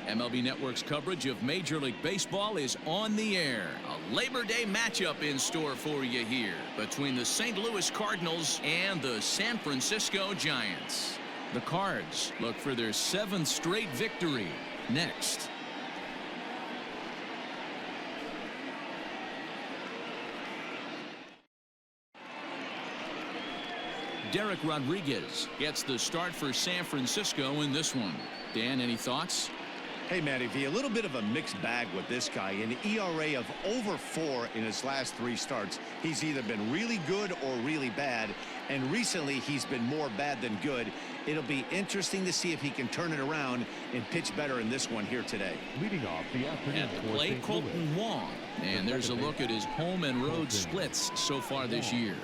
MLB Network's coverage of Major League Baseball is on the air. A Labor Day matchup in store for you here between the St. Louis Cardinals and the San Francisco Giants. The Cards look for their 7th straight victory next. Derek Rodriguez gets the start for San Francisco in this one. Dan, any thoughts? Hey, Matty V, a little bit of a mixed bag with this guy. An ERA of over 4 in his last 3 starts. He's either been really good or really bad, and recently he's been more bad than good. It'll be interesting to see if he can turn it around and pitch better in this one here today. Leading off the afternoon at the plate, Colton Wong. And there's a look at his home and road splits so far this year.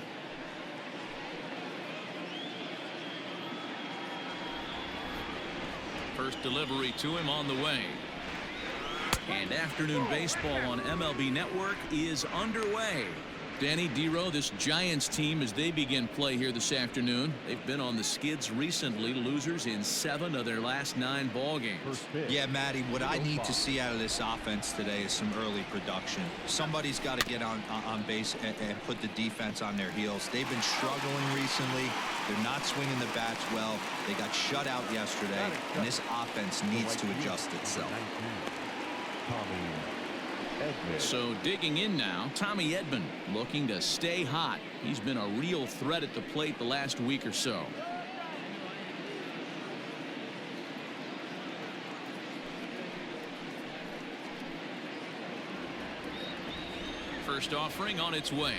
First delivery to him on the way. And afternoon baseball on MLB Network is underway. Danny Dero, this Giants team, as they begin play here this afternoon, they've been on the skids recently, losers in 7 of their last 9 ball games. Yeah, Matty, what I need to see out of this offense today is some early production. Somebody's got to get on base and put the defense on their heels. They've been struggling recently. They're not swinging the bats well. They got shut out yesterday, and this offense needs to adjust itself. So digging in now, Tommy Edman looking to stay hot. He's been a real threat at the plate the last week or so. First offering on its way.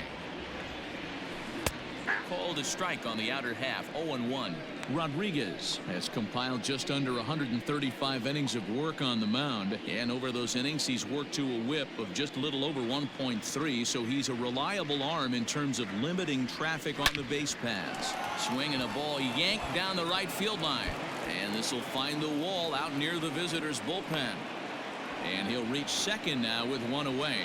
Called a strike on the outer half. 0-1. Rodriguez has compiled just under 135 innings of work on the mound, and over those innings he's worked to a whip of just a little over 1.3, so he's a reliable arm in terms of limiting traffic on the base paths. Swinging a ball yanked down the right field line, and this will find the wall out near the visitors' bullpen, and he'll reach second now with 1 away.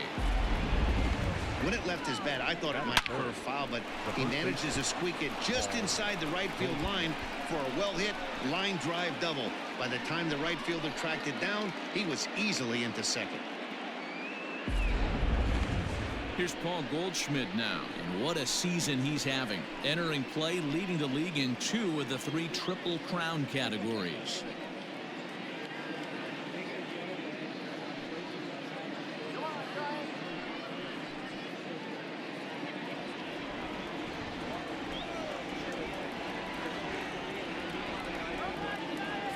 When it left his bat, I thought it might curve foul, but he manages to squeak it just inside the right field line for a well-hit line drive double. By the time the right fielder tracked it down, he was easily into second. Here's Paul Goldschmidt now, and what a season he's having. Entering play, leading the league in 2 of the 3 Triple Crown categories.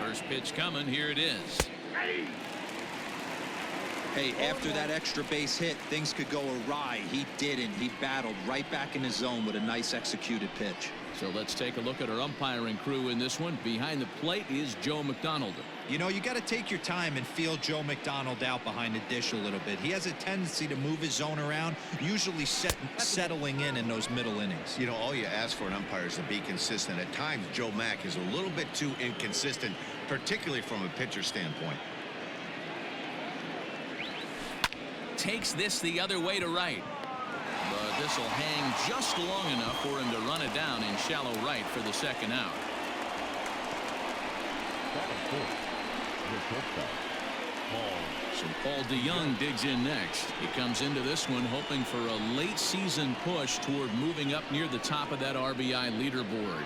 First pitch coming. Here it is. Hey, after that extra base hit, things could go awry. He didn't. He battled right back in his zone with a nice executed pitch. So let's take a look at our umpiring crew in this one. Behind the plate is Joe McDonald. You know, you got to take your time and feel Joe McDonald out behind the dish a little bit. He has a tendency to move his zone around, usually settling in those middle innings. You know, all you ask for an umpire is to be consistent. At times, Joe Mack is a little bit too inconsistent, particularly from a pitcher standpoint. Takes this the other way to right. But this will hang just long enough for him to run it down in shallow right for the second out. So Paul DeYoung digs in next. He comes into this one hoping for a late season push toward moving up near the top of that RBI leaderboard.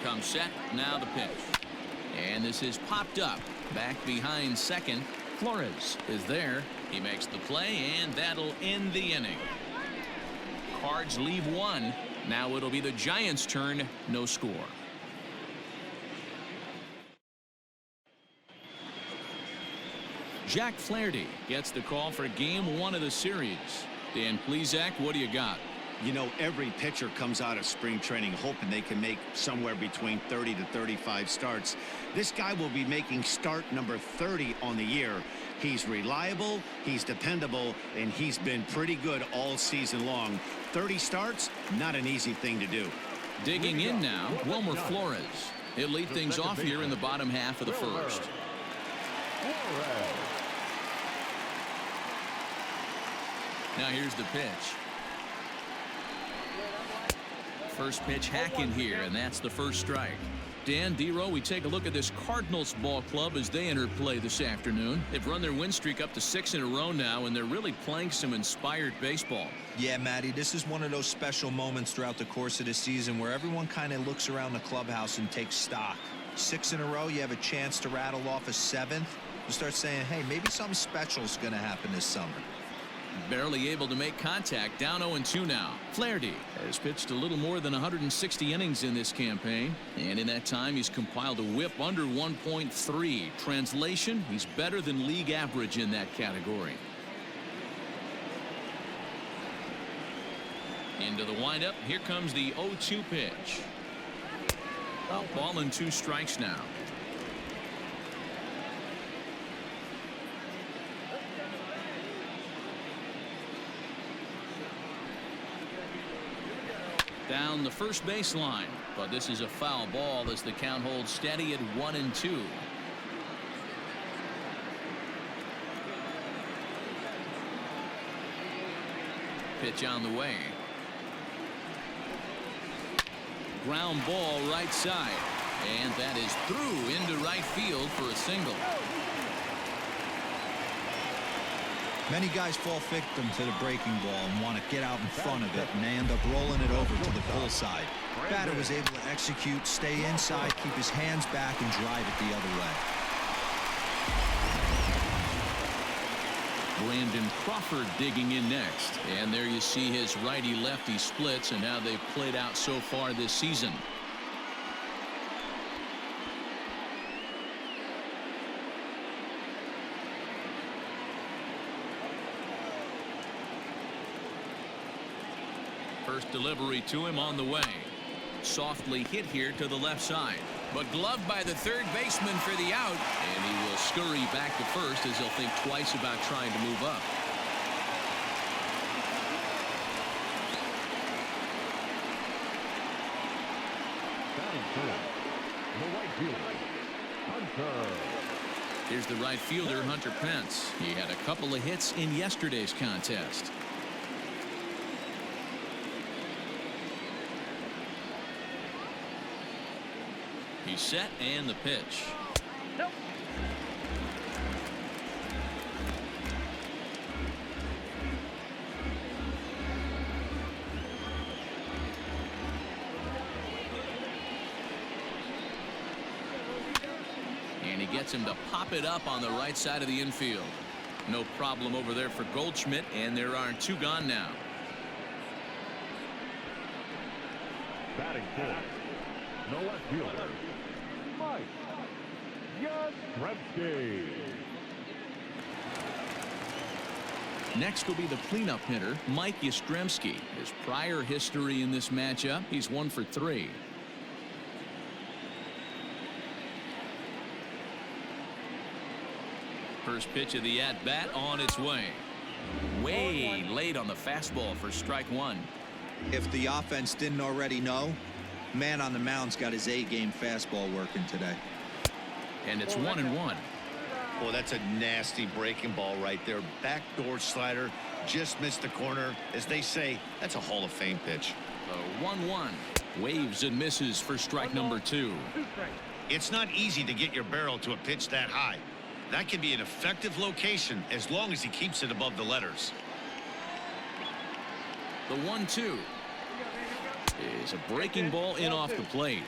Comes set, now the pitch. And this is popped up. Back behind second. Flores is there. He makes the play, and that'll end the inning. Cards leave 1. Now it'll be the Giants' turn. No score. Jack Flaherty gets the call for game 1 of the series. Dan Plesac, what do you got? You know, every pitcher comes out of spring training hoping they can make somewhere between 30 to 35 starts. This guy will be making start number 30 on the year. He's reliable, he's dependable, and he's been pretty good all season long. 30 starts, not an easy thing to do. Digging in now, Wilmer Flores. He'll lead things off here in the bottom half of the first. Now here's the pitch. First pitch hacking here, and that's the first strike. Dan, D-Row, we take a look at this Cardinals ball club as they enter play this afternoon. They've run their win streak up to 6 in a row now, and they're really playing some inspired baseball. Yeah, Matty, this is one of those special moments throughout the course of the season where everyone kind of looks around the clubhouse and takes stock. 6 in a row, you have a chance to rattle off a 7th. You start saying, hey, maybe something special is going to happen this summer. Barely able to make contact. Down 0-2 now. Flaherty has pitched a little more than 160 innings in this campaign, and in that time he's compiled a whip under 1.3. Translation, he's better than league average in that category. Into the windup. Here comes the 0-2 pitch. Ball and 2 strikes now. Down the first baseline, but this is a foul ball as the count holds steady at 1-2. Pitch on the way. Ground ball right side, and that is through into right field for a single. Many guys fall victim to the breaking ball and want to get out in front of it, and they end up rolling it over to the pull side. Batter was able to execute, stay inside, keep his hands back, and drive it the other way. Brandon Crawford digging in next, and there you see his righty-lefty splits and how they've played out so far this season. First delivery to him on the way. Softly hit here to the left side, but gloved by the third baseman for the out, and he will scurry back to first as he'll think twice about trying to move up. Here's the right fielder, Hunter Pence. He had a couple of hits in yesterday's contest. He's set, and the pitch. Nope. And he gets him to pop it up on the right side of the infield. No problem over there for Goldschmidt, and there are 2 gone now. Batting fourth, no left fielder, Mike Yastrzemski. Next will be the cleanup hitter, Mike Yastrzemski. His prior history in this matchup, he's 1 for 3. First pitch of the at-bat on its way. Way late on the fastball for strike 1. If the offense didn't already know, man on the mound's got his A-game fastball working today. And it's 1-1. Well, that's a nasty breaking ball right there. Backdoor slider, just missed the corner. As they say, that's a Hall of Fame pitch. The 1-1. Waves and misses for strike number 2. It's not easy to get your barrel to a pitch that high. That can be an effective location as long as he keeps it above the letters. The 1-2 is a breaking ball in off the plate.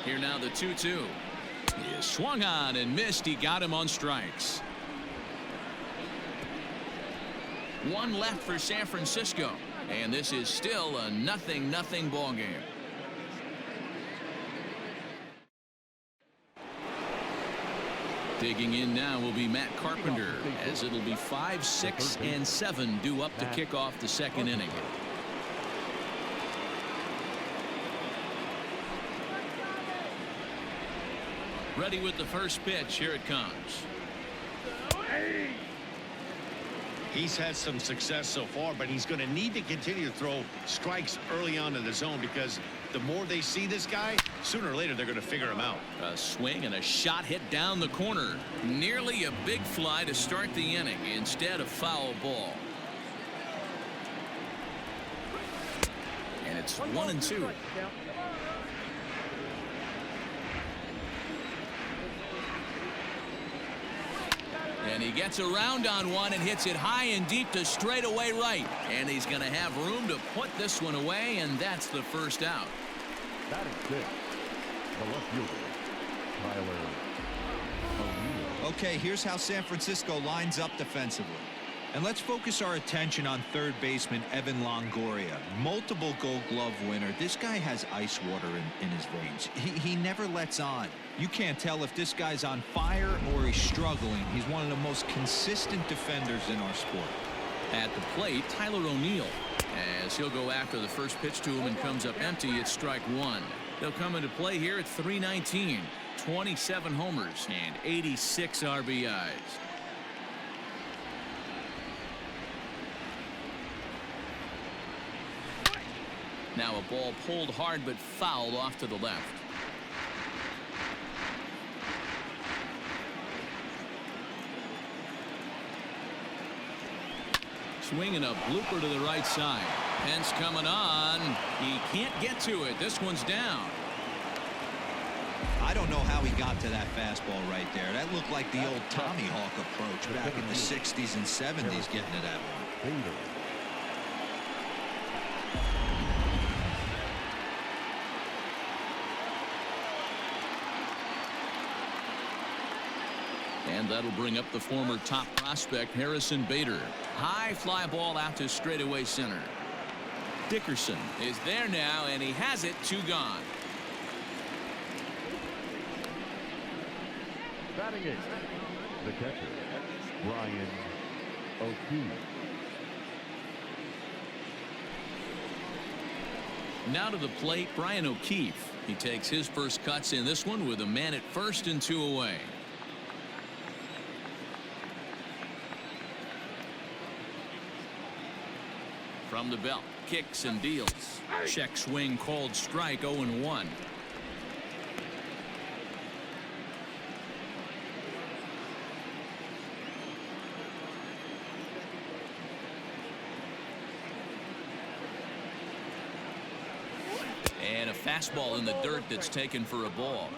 Here now the 2-2. He is swung on and missed. He got him on strikes. 1 left for San Francisco, and this is still a 0-0 ball game. Digging in now will be Matt Carpenter, as it'll be 5, 6, and 7 due up to kick off the second inning. Ready with the first pitch. Here it comes. He's had some success so far, but he's going to need to continue to throw strikes early on in the zone, because the more they see this guy, sooner or later they're going to figure him out. A swing and a shot hit down the corner. Nearly a big fly to start the inning. Instead, a foul ball. And it's 1-2. And he gets around on one and hits it high and deep to straightaway right. And he's going to have room to put this one away, and that's the first out. That is six. The left fielder, Tyler O'Neill. Okay, here's how San Francisco lines up defensively. And let's focus our attention on third baseman Evan Longoria. Multiple Gold Glove winner. This guy has ice water in his veins. He never lets on. You can't tell if this guy's on fire or he's struggling. He's one of the most consistent defenders in our sport. At the plate, Tyler O'Neill. As he'll go after the first pitch to him and comes up empty, it's strike one. They'll come into play here at .319. 27 homers and 86 RBIs. Now a ball pulled hard but fouled off to the left. Swinging a blooper to the right side. Pence coming on. He can't get to it. This one's down. I don't know how he got to that fastball right there. That looked like the old Tommy Hawk approach back in the 60s and 70s getting to that one. And that'll bring up the former top prospect Harrison Bader. High fly ball out to straightaway center. Dickerson is there now, and he has it. 2 gone. Batting eighth, the catcher, Brian O'Keefe. Now to the plate, Brian O'Keefe. He takes his first cuts in this one with a man at first and 2 away. From the belt, kicks and deals. Check swing called strike. 0-1. And a fastball in the dirt that's taken for a ball.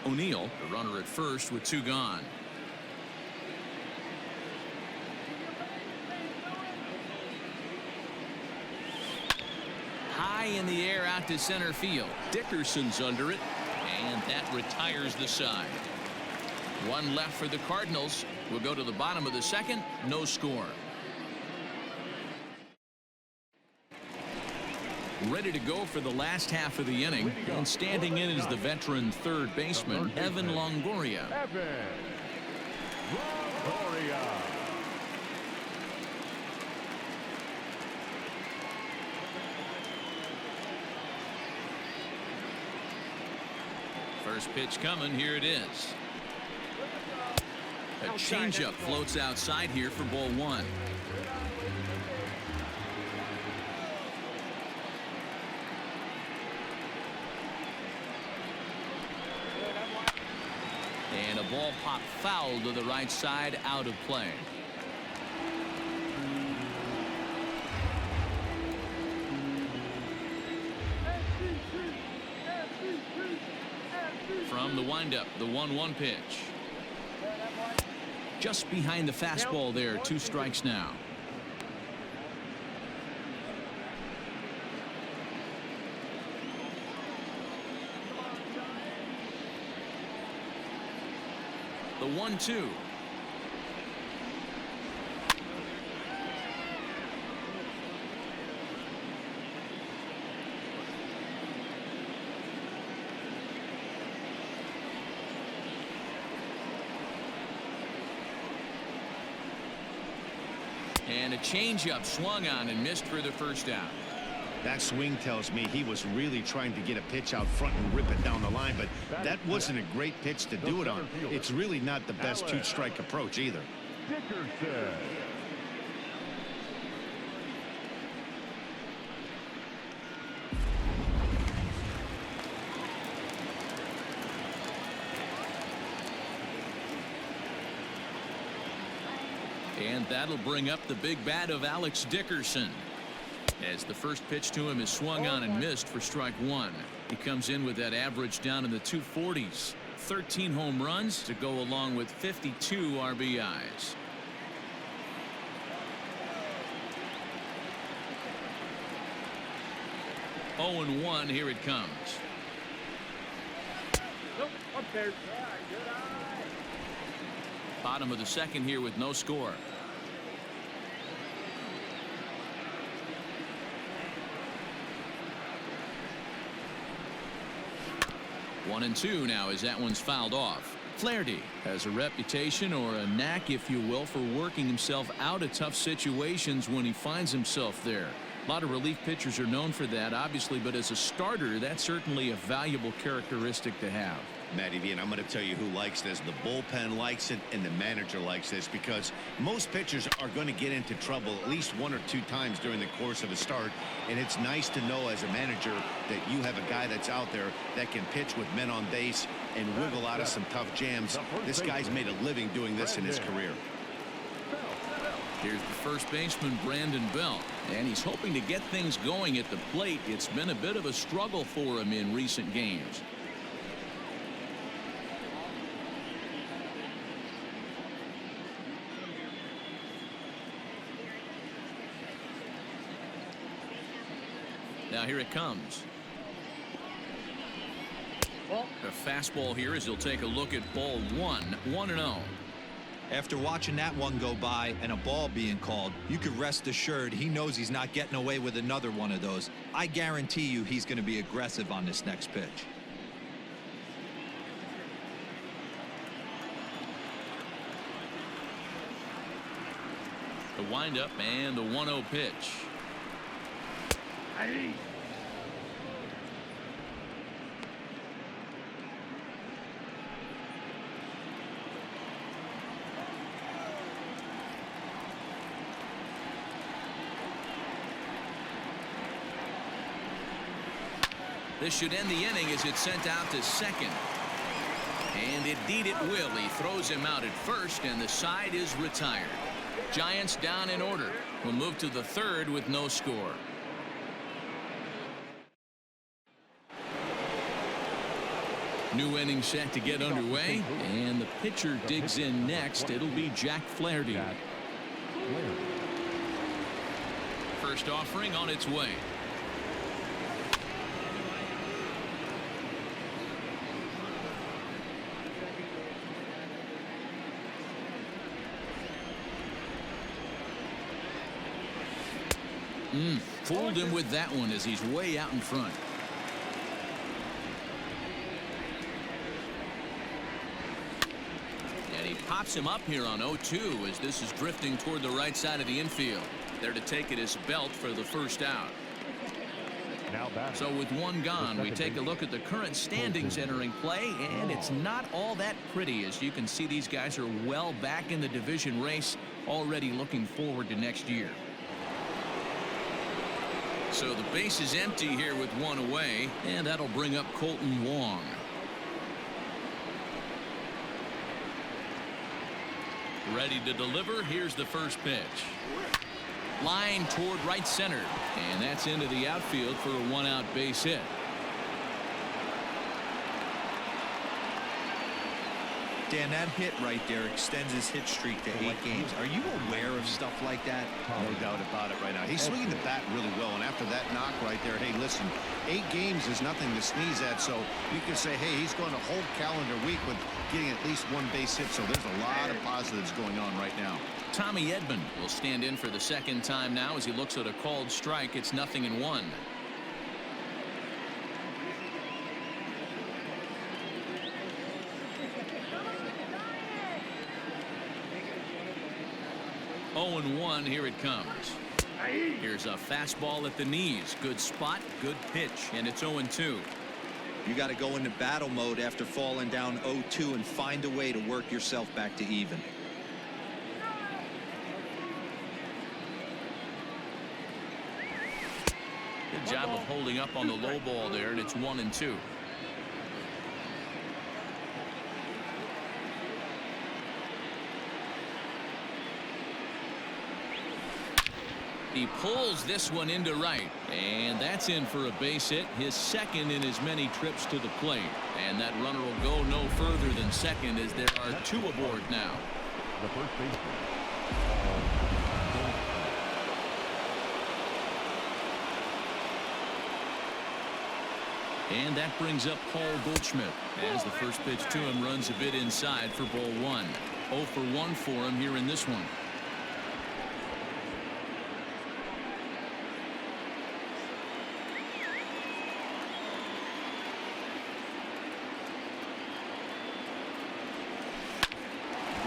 O'Neill, the runner at first with 2 gone. High in the air out to center field. Dickerson's under it, and that retires the side. 1 left for the Cardinals. We'll go to the bottom of the second. No score. Ready to go for the last half of the inning, and standing in is the veteran third baseman Evan Longoria. Evan Longoria. First pitch coming. Here it is. A changeup floats outside here for ball 1. And a ball popped foul to the right side, out of play. From the windup, the 1-1 pitch. Just behind the fastball there. 2 strikes now. The 1-2. And a changeup swung on and missed for the first out. That swing tells me he was really trying to get a pitch out front and rip it down the line, but that wasn't a great pitch to do it on. It's really not the best 2-strike approach either. Dickerson. And that'll bring up the big bat of Alex Dickerson. As the first pitch to him is swung on and missed for strike one. He comes in with that average down in the 240s. 13 home runs to go along with 52 RBIs. Oh and 1, here it comes. Bottom of the second here with no score. 1-2 now as that one's fouled off. Flaherty has a reputation, or a knack if you will, for working himself out of tough situations when he finds himself there. A lot of relief pitchers are known for that, obviously, but as a starter, that's certainly a valuable characteristic to have. Matty V, and I'm going to tell you who likes this. The bullpen likes it, and the manager likes this, because most pitchers are going to get into trouble at least 1 or 2 times during the course of a start, and it's nice to know as a manager that you have a guy that's out there that can pitch with men on base and wiggle out of some tough jams. This guy's made a living doing this in his career. Here's the first baseman, Brandon Belt, and he's hoping to get things going at the plate. It's been a bit of a struggle for him in recent games. Now here it comes. A fastball here as he'll take a look at ball 1. 1-0. After watching that one go by and a ball being called, you could rest assured he knows he's not getting away with another one of those. I guarantee you he's going to be aggressive on this next pitch. The windup and the 1-0 pitch. This should end the inning as it's sent out to second. And indeed it will. He throws him out at first, and the side is retired. Giants down in order. Will move to the third with no score. New inning set to get underway, and the pitcher digs in next. It'll be Jack Flaherty. First offering on its way. Fooled him with that one as he's way out in front. And he pops him up here on 0-2 as this is drifting toward the right side of the infield. There to take it is Belt for the first out. So with one gone, we take a look at the current standings entering play, and it's not all that pretty. As you can see, these guys are well back in the division race, already looking forward to next year. So the base is empty here with one away, and that'll bring up Colton Wong. Ready to deliver. Here's the first pitch. Line toward right center, and that's into the outfield for a 1-out base hit. Dan, that hit right there extends his hit streak to 8 games. Are you aware of stuff like that? No doubt about it right now. He's swinging the bat really well, and after that knock right there, hey, listen, 8 games is nothing to sneeze at, so you can say, hey, he's going a whole calendar week with getting at least 1 base hit, so there's a lot of positives going on right now. Tommy Edman will stand in for the second time now as he looks at a called strike. It's 0-1. Oh and 1, here it comes. Here's a fastball at the knees. Good spot, good pitch, and it's 0-2. You got to go into battle mode after falling down 0-2 and find a way to work yourself back to even. Good job of holding up on the low ball there, and it's 1-2. He pulls this one into right, and that's in for a base hit, his second in as many trips to the plate. And that runner will go no further than second as there are 2 aboard now. The first baseman. And that brings up Paul Goldschmidt as the first pitch to him runs a bit inside for ball 1. 0 for 1 for him here in this one.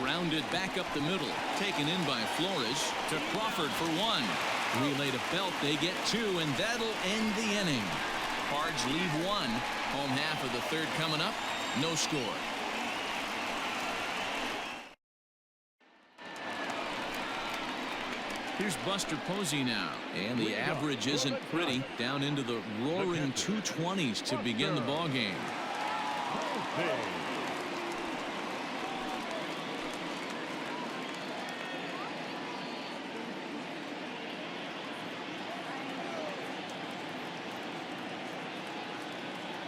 Grounded back up the middle, taken in by Flores to Crawford for 1. Relay to Belt, they get 2, and that'll end the inning. Cards leave 1. Home half of the third coming up. No score. Here's Buster Posey now, and the average isn't pretty, down into the roaring 220s to begin the ball game.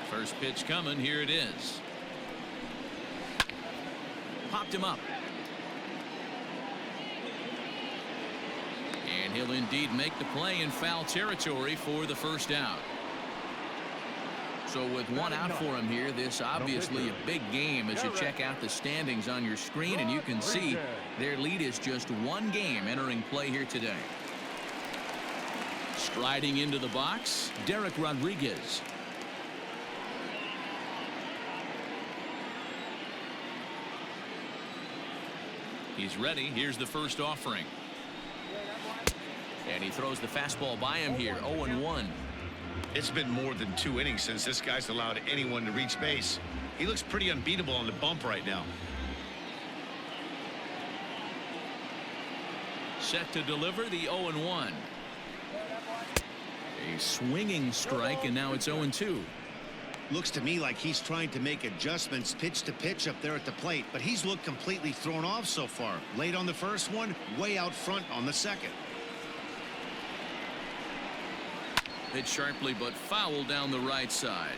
First pitch coming. Here it is. Popped him up. And he'll indeed make the play in foul territory for the first out. So with 1 out for him here, this obviously a big game as you check out the standings on your screen, and you can see their lead is just 1 game entering play here today. Striding into the box, Derek Rodriguez. He's ready. Here's the first offering. And he throws the fastball by him here. 0-1. It's been more than 2 innings since this guy's allowed anyone to reach base. He looks pretty unbeatable on the bump right now. Set to deliver the 0-1. A swinging strike, and now it's 0-2. Looks to me like he's trying to make adjustments pitch to pitch up there at the plate, but he's looked completely thrown off so far. Late on the first one, way out front on the second. Hit sharply, but foul down the right side.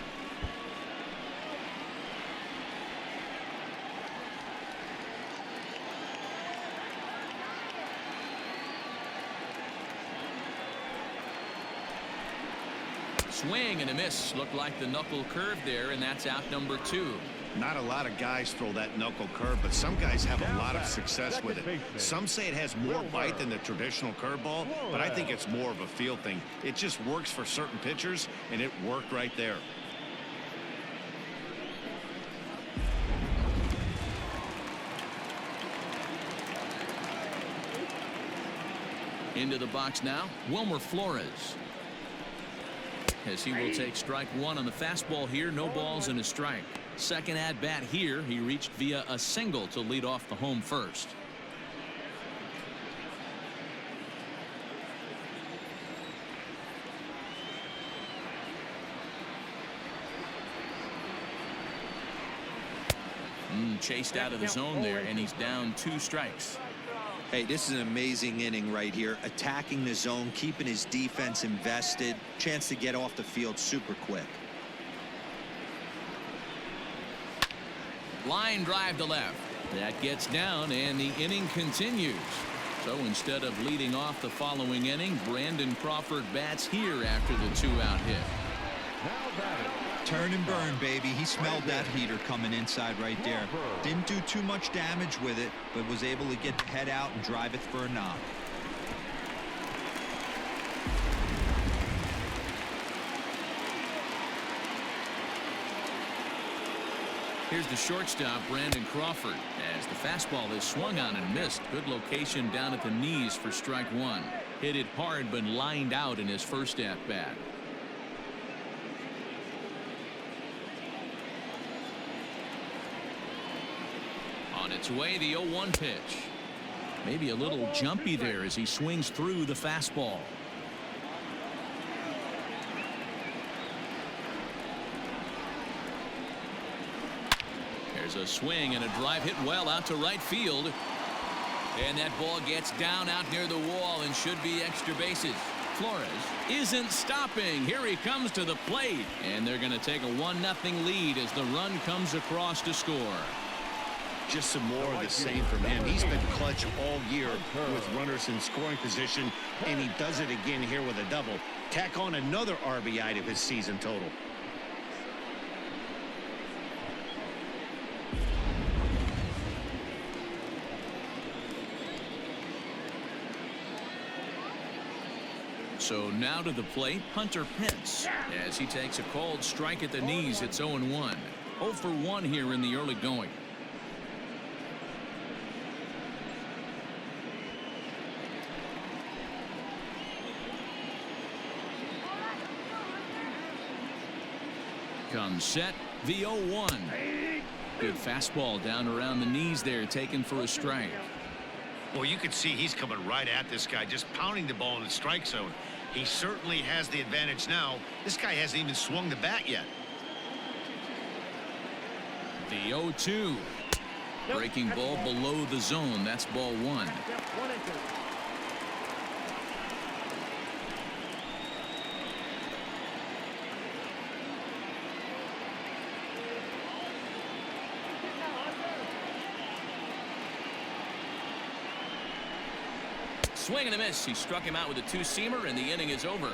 Swing and a miss. Looked like the knuckle curve there, and that's out number 2. Not a lot of guys throw that knuckle curve, but some guys have a lot of success with it. Some say it has more bite than the traditional curveball, but I think it's more of a feel thing. It just works for certain pitchers, and it worked right there. Into the box now, Wilmer Flores. As he will take strike 1 on the fastball here. No balls and a strike. Second at bat here. He reached via a single to lead off the home first. Chased out of the zone there, and he's down 2 strikes. Hey, this is an amazing inning right here. Attacking the zone, keeping his defense invested. Chance to get off the field super quick. Line drive to left. That gets down, and the inning continues. So instead of leading off the following inning, Brandon Crawford bats here after the 2-out hit. Turn and burn, baby. He smelled that heater coming inside right there. Didn't do too much damage with it, but was able to get the head out and drive it for a knock. Here's the shortstop, Brandon Crawford, as the fastball is swung on and missed. Good location down at the knees for strike 1. Hit it hard, but lined out in his first at bat. On its way, the 0-1 pitch. Maybe a little jumpy there as he swings through the fastball. As a swing and a drive hit well out to right field. And that ball gets down out near the wall and should be extra bases. Flores isn't stopping. Here he comes to the plate. And they're going to take a 1-0 lead as the run comes across to score. Just some more of the same from him. He's been clutch all year with runners in scoring position, and he does it again here with a double. Tack on another RBI to his season total. So now to the plate, Hunter Pence, as he takes a called strike at the knees. It's 0-1. 0 for 1 here in the early going. Comes set, the 0-1. Good fastball down around the knees there, taken for a strike. Well, you can see he's coming right at this guy, just pounding the ball in the strike zone. He certainly has the advantage now. This guy hasn't even swung the bat yet. The 0-2. Breaking ball below the zone. That's ball 1. Swing and a miss. He struck him out with a two-seamer, and the inning is over.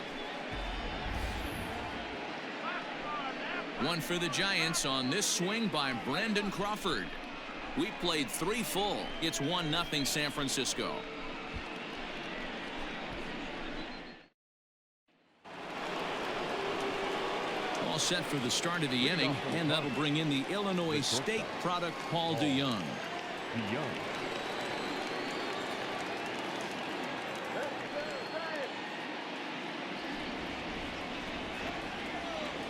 One for the Giants on this swing by Brandon Crawford. We played 3 full. It's 1-0 San Francisco. All set for the start of the inning, and that'll bring in the Illinois State product, Paul DeYoung.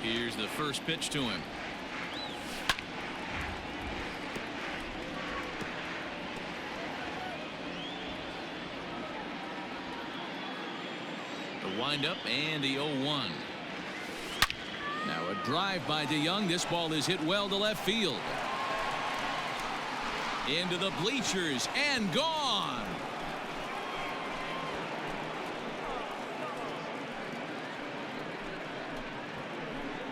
Here's the first pitch to him. The windup and the 0-1. Now a drive by DeYoung. This ball is hit well to left field. Into the bleachers and gone.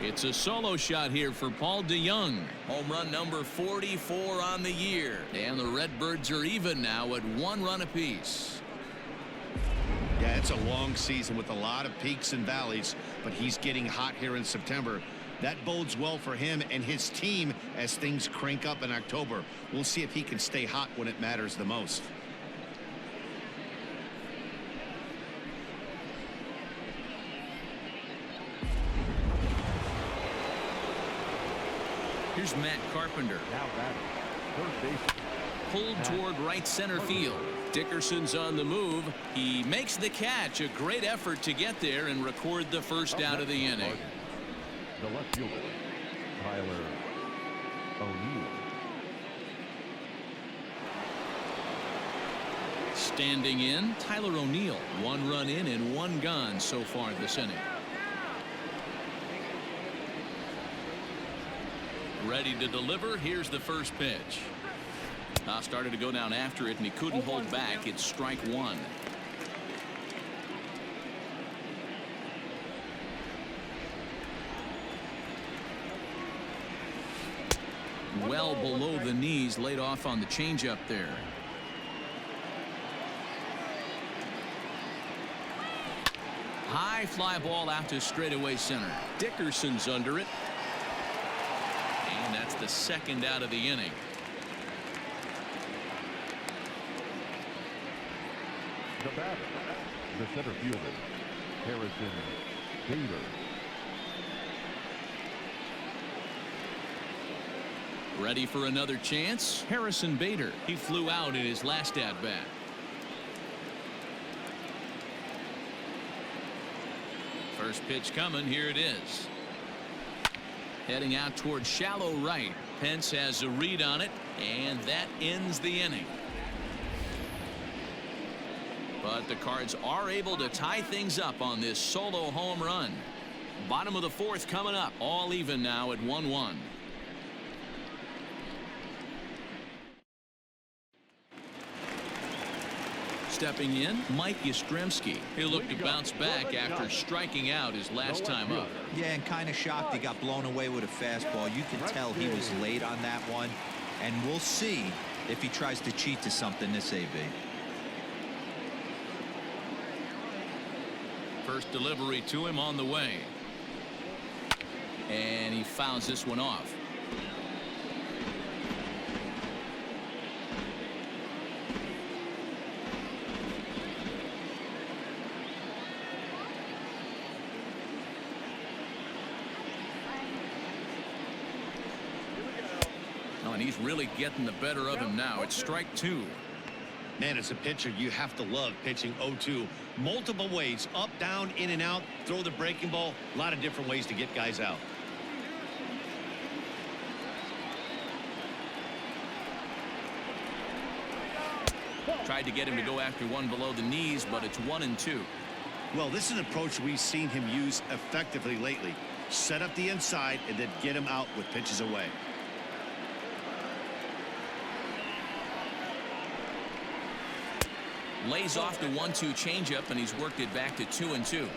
It's a solo shot here for Paul DeYoung. Home run number 44 on the year. And the Redbirds are even now at 1 run apiece. Yeah, it's a long season with a lot of peaks and valleys, but he's getting hot here in September. That bodes well for him and his team as things crank up in October. We'll see if he can stay hot when it matters the most. Here's Matt Carpenter. Now batting, third base. Pulled toward right center field. Dickerson's on the move. He makes the catch. A great effort to get there and record the first out of the inning. The left fielder, Tyler O'Neill. Standing in, Tyler O'Neill. 1 run in and 1 gone so far this inning. Ready to deliver. Here's the first pitch. Started to go down after it, and he couldn't hold back. It's strike 1. Well below the knees, laid off on the changeup there. High fly ball out to straightaway center. Dickerson's under it. And that's the second out of the inning. The batter, the center fielder, Harrison Bader. Ready for another chance? Harrison Bader. He flew out in his last at-bat. First pitch coming. Here it is. Heading out toward shallow right. Pence has a read on it, and that ends the inning. But the Cards are able to tie things up on this solo home run. Bottom of the 4th coming up. All even now at 1-1. Stepping in, Mike Yastrzemski. He'll look to bounce back after striking out his last time up. Yeah, and kind of shocked he got blown away with a fastball. You can tell he was late on that one, and we'll see if he tries to cheat to something this AB. First delivery to him on the way. And he fouls this one off. Oh, and he's really getting the better of him now. It's strike two. Man, as a pitcher, you have to love pitching 0-2. Multiple ways, up, down, in and out, throw the breaking ball. A lot of different ways to get guys out. Tried to get him to go after one below the knees, but it's 1-2. Well, this is an approach we've seen him use effectively lately. Set up the inside and then get him out with pitches away. Lays off the 1-2 changeup, and he's worked it back to 2-2.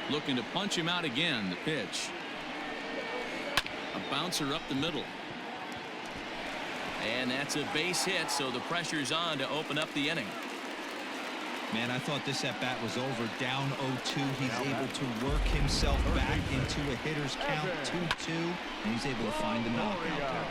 Looking to punch him out again. The pitch. A bouncer up the middle. And that's a base hit, so the pressure's on to open up the inning. Man, I thought this at-bat was over. Down 0-2. He's able to work himself back into a hitter's count 2-2, and he's able to find the knock out there.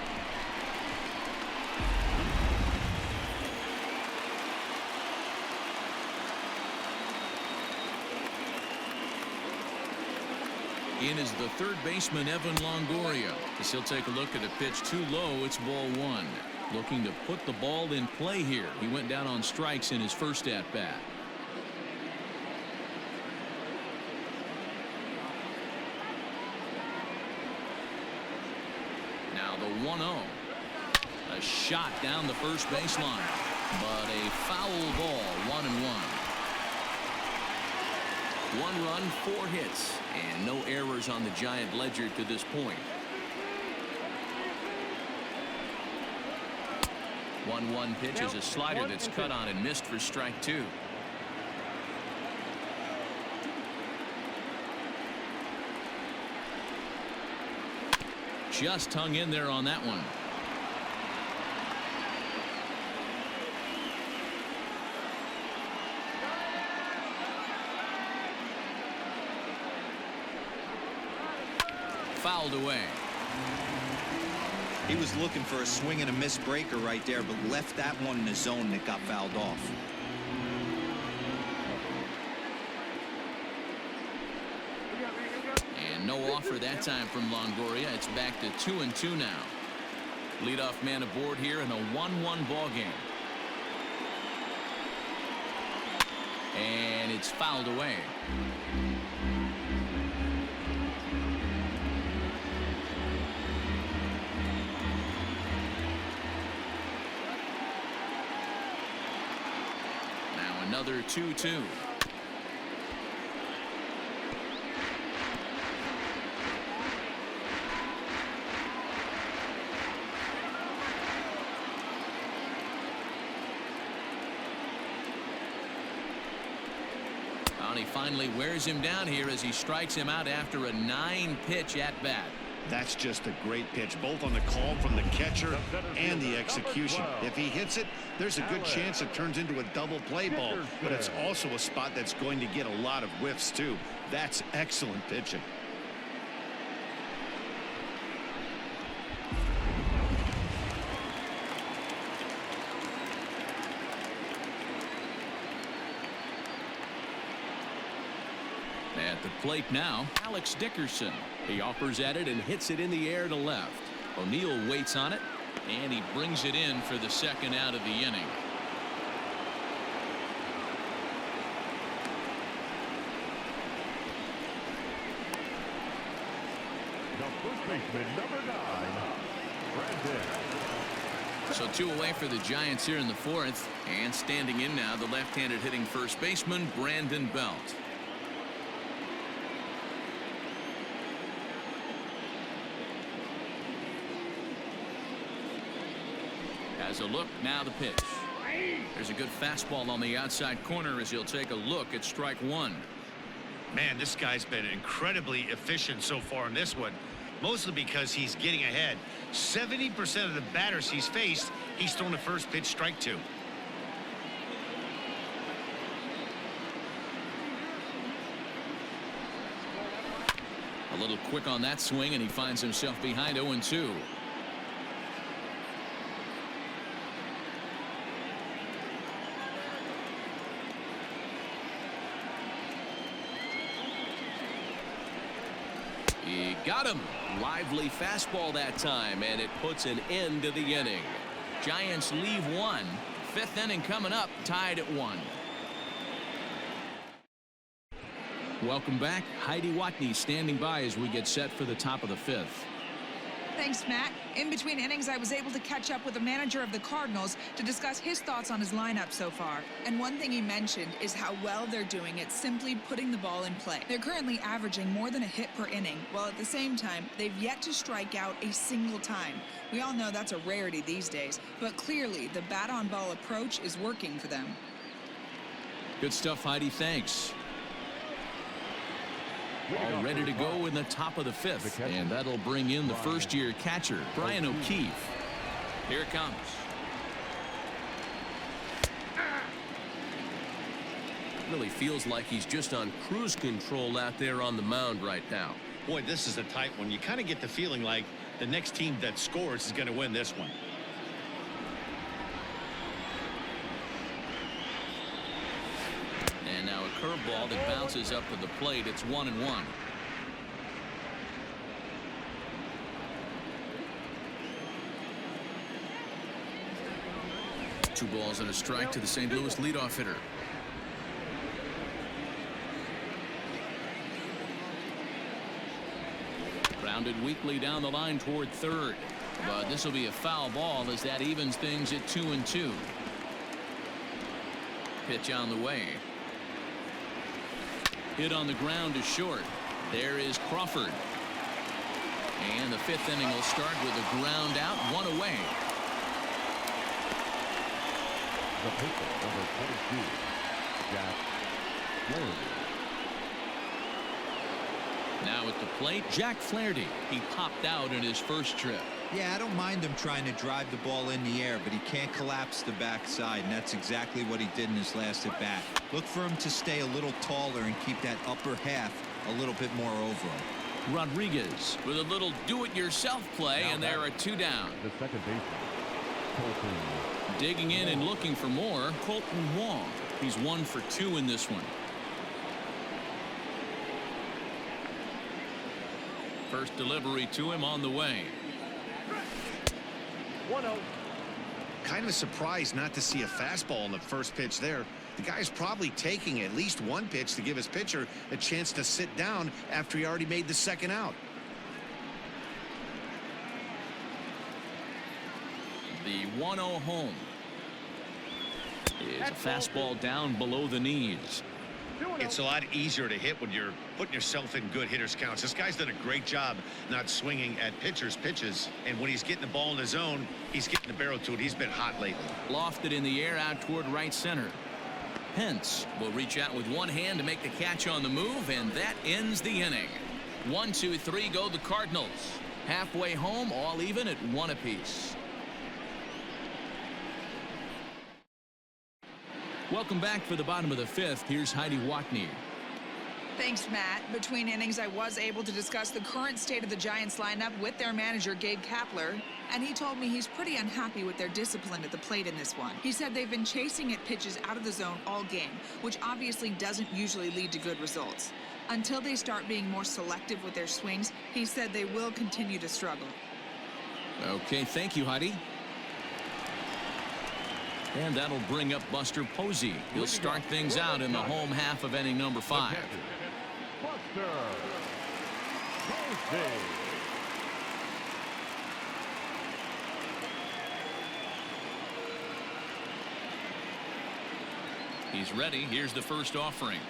In is the third baseman, Evan Longoria. As he'll take a look at a pitch too low. It's ball one. Looking to put the ball in play here. He went down on strikes in his first at bat. Now the 1-0. A shot down the first baseline, but a foul ball. 1-1. 1 run, 4 hits, and no errors on the Giant ledger to this point. 1-1 pitch is a slider that's cut on and missed for strike two. Just hung in there on that one. Fouled away. He was looking for a swing and a miss breaker right there, but left that one in the zone that got fouled off. And no offer that time from Longoria. It's back to 2-2 now. Leadoff man aboard here in a 1-1 ball game. And it's fouled away. Another 2-2. And he finally wears him down here as he strikes him out after a 9-pitch at bat. That's just a great pitch, both on the call from the catcher and the execution. If he hits it, there's a good chance it turns into a double play ball, but it's also a spot that's going to get a lot of whiffs too. That's excellent pitching. At the plate now, Alex Dickerson. He offers at it and hits it in the air to left. O'Neill waits on it, and he brings it in for the second out of the inning. The first baseman, number 9, Brandon. So 2 away for the Giants here in the 4th, and standing in now, the left-handed hitting first baseman, Brandon Belt. Has a look, now the pitch. There's a good fastball on the outside corner as he'll take a look at strike one. Man, this guy's been incredibly efficient so far in this one, mostly because he's getting ahead. 70% of the batters he's faced, he's thrown the first pitch strike to. A little quick on that swing, and he finds himself behind 0-2. He got him. Lively fastball that time, and it puts an end to the inning. Giants leave one. Fifth inning coming up, tied at 1. Welcome back. Heidi Watney standing by as we get set for the top of the 5th. Thanks, Matt. In between innings, I was able to catch up with the manager of the Cardinals to discuss his thoughts on his lineup so far. And one thing he mentioned is how well they're doing at simply putting the ball in play. They're currently averaging more than a hit per inning, while at the same time, they've yet to strike out a single time. We all know that's a rarity these days, but clearly the bat-on-ball approach is working for them. Good stuff, Heidi. Thanks. All ready to go in the top of the 5th, and that'll bring in the first-year catcher, Brian O'Keefe. Here it comes. Really feels like he's just on cruise control out there on the mound right now. Boy, this is a tight one. You kind of get the feeling like the next team that scores is going to win this one. And now a curveball that bounces up to the plate. It's 1-1. 2 balls and a strike to the St. Louis leadoff hitter. Grounded weakly down the line toward third. But this will be a foul ball as that evens things at 2-2. Pitch on the way. Hit on the ground to short. There is Crawford. And the 5th inning will start with a ground out, 1 away. The pitcher, number 22, Jack Flaherty. Now at the plate, Jack Flaherty. He popped out in his first trip. Yeah, I don't mind him trying to drive the ball in the air, but he can't collapse the backside, and that's exactly what he did in his last at bat. Look for him to stay a little taller and keep that upper half a little bit more over him. Rodriguez with a little do-it-yourself play, and there are 2 down. The second baseman, Colton. Digging in and looking for more, Colton Wong. He's 1 for 2 in this one. First delivery to him on the way. 1-0. Kind of surprised not to see a fastball on the first pitch there. The guy's probably taking at least one pitch to give his pitcher a chance to sit down after he already made the second out. The 1-0 home is a fastball down below the knees. It's a lot easier to hit when you're putting yourself in good hitters counts. This guy's done a great job not swinging at pitchers' pitches, and when he's getting the ball in his zone, he's getting the barrel to it. He's been hot lately. Lofted in the air out toward right center. Pence will reach out with one hand to make the catch on the move, and that ends the inning. 1, 2, 3 go the Cardinals. Halfway home, all even at 1 apiece. Welcome back for the bottom of the 5th. Here's Heidi Watney. Thanks, Matt. Between innings, I was able to discuss the current state of the Giants lineup with their manager, Gabe Kapler, and he told me he's pretty unhappy with their discipline at the plate in this one. He said they've been chasing at pitches out of the zone all game, which obviously doesn't usually lead to good results. Until they start being more selective with their swings, he said they will continue to struggle. Okay, thank you, Heidi. And that'll bring up Buster Posey. He'll start things out in the home half of inning number 5. Buster Posey. He's ready. Here's the first offering.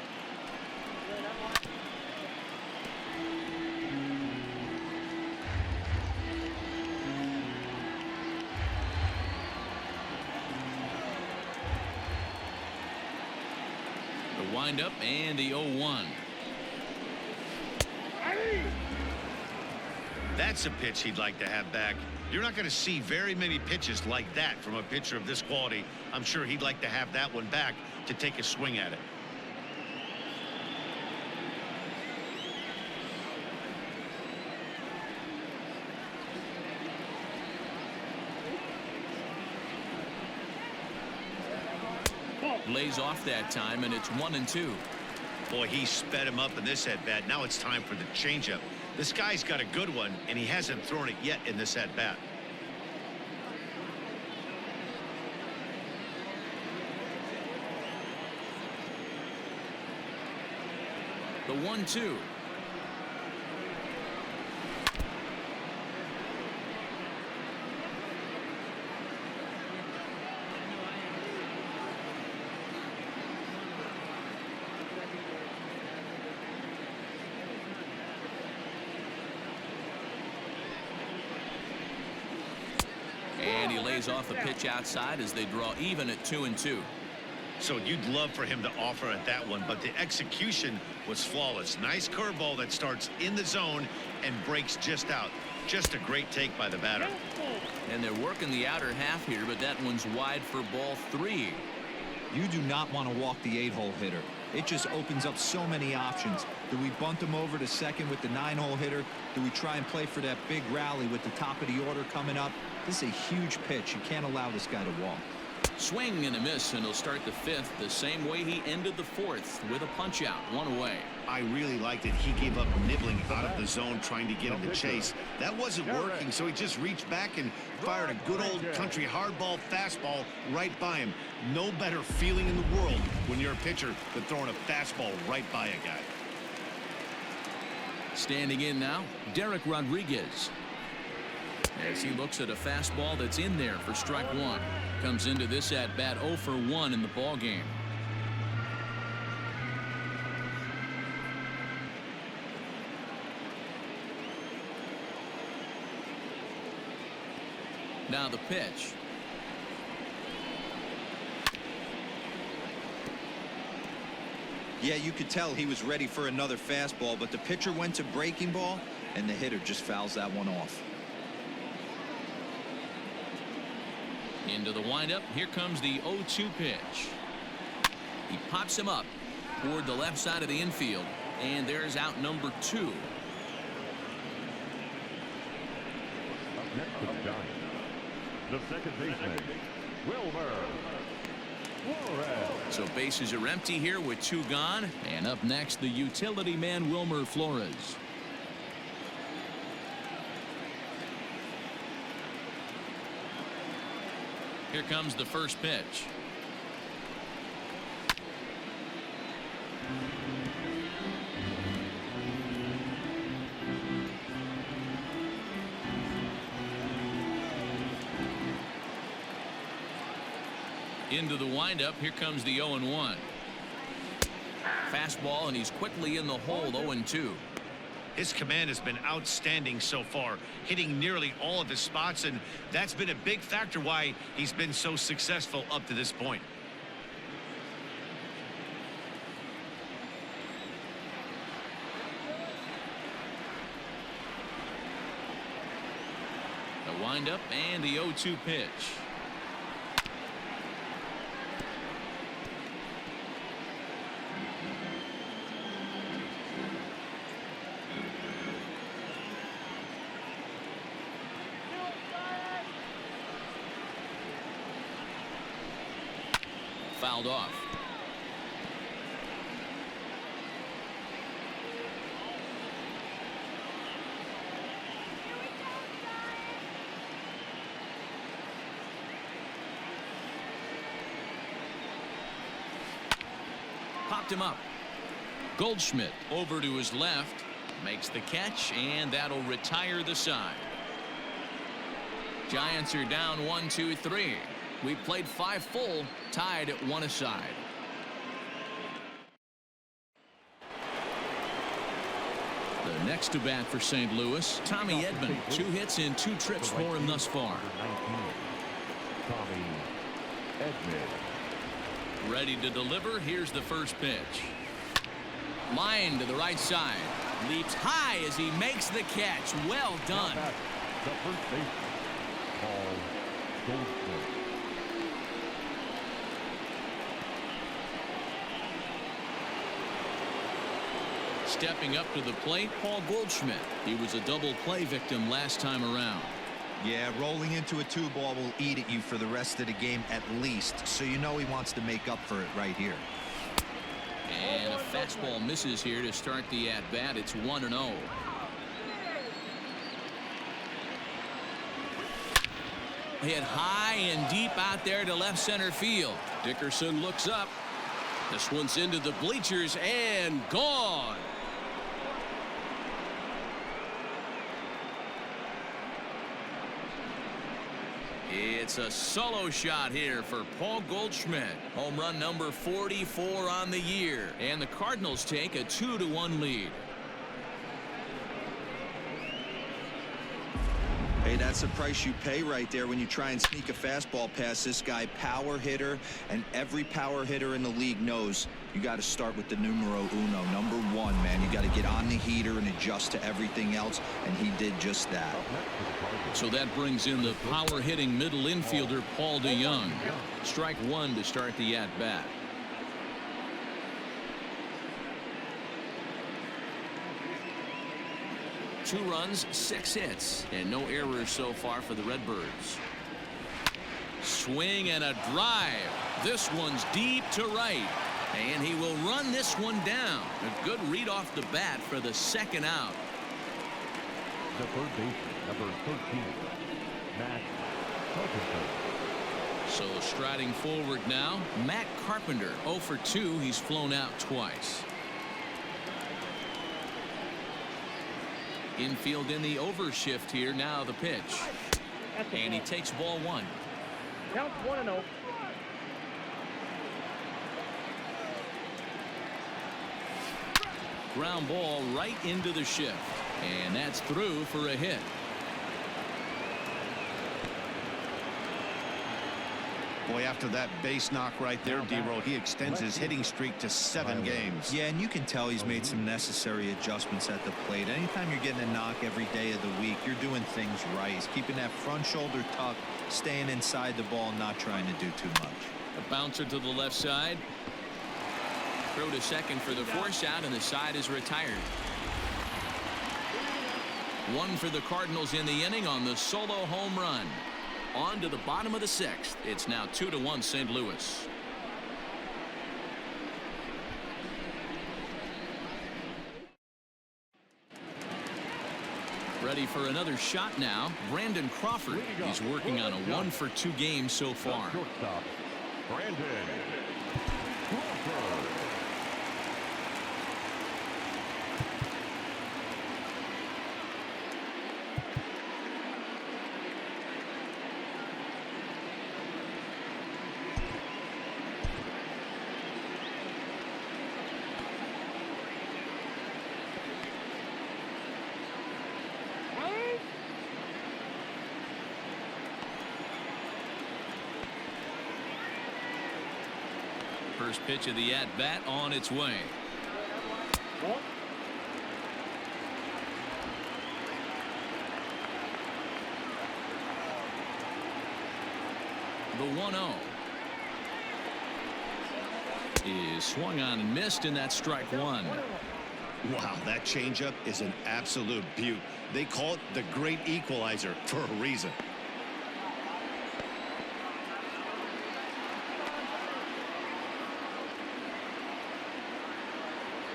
windup and the 0-1. That's a pitch he'd like to have back. You're not going to see very many pitches like that from a pitcher of this quality. I'm sure he'd like to have that one back to take a swing at it. Lays off that time, and it's 1-2. Boy, he sped him up in this at-bat. Now it's time for the changeup. This guy's got a good one, and he hasn't thrown it yet in this at-bat. The 1-2. And he lays off the pitch outside as they draw even at 2-2. So you'd love for him to offer at that one, but the execution was flawless. Nice curveball that starts in the zone and breaks just out. Just a great take by the batter. And they're working the outer half here, but that one's wide for ball 3. You do not want to walk the 8-hole hitter. It just opens up so many options. Do we bunt him over to second with the 9-hole hitter? Do we try and play for that big rally with the top of the order coming up? This is a huge pitch. You can't allow this guy to walk. Swing and a miss, and he'll start the 5th the same way he ended the 4th with a punch out, 1 away. I really liked it. He gave up nibbling out of the zone trying to get him to chase. That wasn't working, so he just reached back and fired a good old country hardball fastball right by him. No better feeling in the world when you're a pitcher than throwing a fastball right by a guy. Standing in now, Derek Rodriguez. As he looks at a fastball that's in there for strike 1. Comes into this at bat 0 for 1 in the ball game. Now the pitch. Yeah, you could tell he was ready for another fastball, but the pitcher went to breaking ball, and the hitter just fouls that one off. Into the windup. Here comes the 0-2 pitch. He pops him up toward the left side of the infield, and there's out number 2. Up next for the Giants, the second baseman, Wilmer Flores. So bases are empty here with 2 gone, and up next the utility man Wilmer Flores. Here comes the first pitch. Into the windup. Here comes the 0-1. Fastball, and he's quickly in the hole. 0-2. His command has been outstanding so far, hitting nearly all of his spots, and that's been a big factor why he's been so successful up to this point. The windup and the 0-2 pitch. Fouled off. Popped him up. Goldschmidt over to his left, makes the catch, and that'll retire the side. Giants are down 1-2-3. We played 5 full, tied at 1 aside. The next to bat for St. Louis, Tommy Edman. 2 hits in 2 trips for him thus far. Tommy Edman. Ready to deliver. Here's the first pitch. Line to the right side. Leaps high as he makes the catch. Well done. The first baseman, Paul Goldschmidt. Stepping up to the plate, Paul Goldschmidt. He was a double play victim last time around. Yeah, rolling into a 2-ball will eat at you for the rest of the game at least, so you know he wants to make up for it right here. And a fastball misses here to start the at-bat. It's 1-0. Hit high and deep out there to left center field. Dickerson looks up. This one's into the bleachers and gone. It's a solo shot here for Paul Goldschmidt. Home run number 44 on the year. And the Cardinals take a 2-1 lead. Hey, that's the price you pay right there when you try and sneak a fastball past this guy. Power hitter, and every power hitter in the league knows you got to start with the numero uno, number 1, man. You got to get on the heater and adjust to everything else, and he did just that. So that brings in the power-hitting middle infielder Paul DeYoung. Strike 1 to start the at-bat. Two runs, 6 hits, and no errors so far for the Redbirds. Swing and a drive. This one's deep to right, and he will run this one down. A good read off the bat for the second out. The third baseman, number 13, Matt Carpenter. So striding forward now, Matt Carpenter. 0 for 2. He's flown out twice. Infield in the overshift here. Now the pitch. And he takes ball 1. Count 1-0. Ground ball right into the shift. And that's through for a hit. Boy, after that base knock right there, D-Roll, he extends his hitting streak to 7 games. Yeah, and you can tell he's made some necessary adjustments at the plate. Anytime you're getting a knock every day of the week, you're doing things right. He's keeping that front shoulder tucked, staying inside the ball, not trying to do too much. A bouncer to the left side. Throw to second for the force out, and the side is retired. 1 for the Cardinals in the inning on the solo home run. On to the bottom of the 6th. It's now 2-1 St. Louis. Ready for another shot now. Brandon Crawford. He's working on a 1 for 2 game so far. Shortstop, Brandon Crawford. First pitch of the at-bat on its way. The 1-0 is swung on and missed, and that's strike 1. Wow, that changeup is an absolute beaut. They call it the great equalizer for a reason.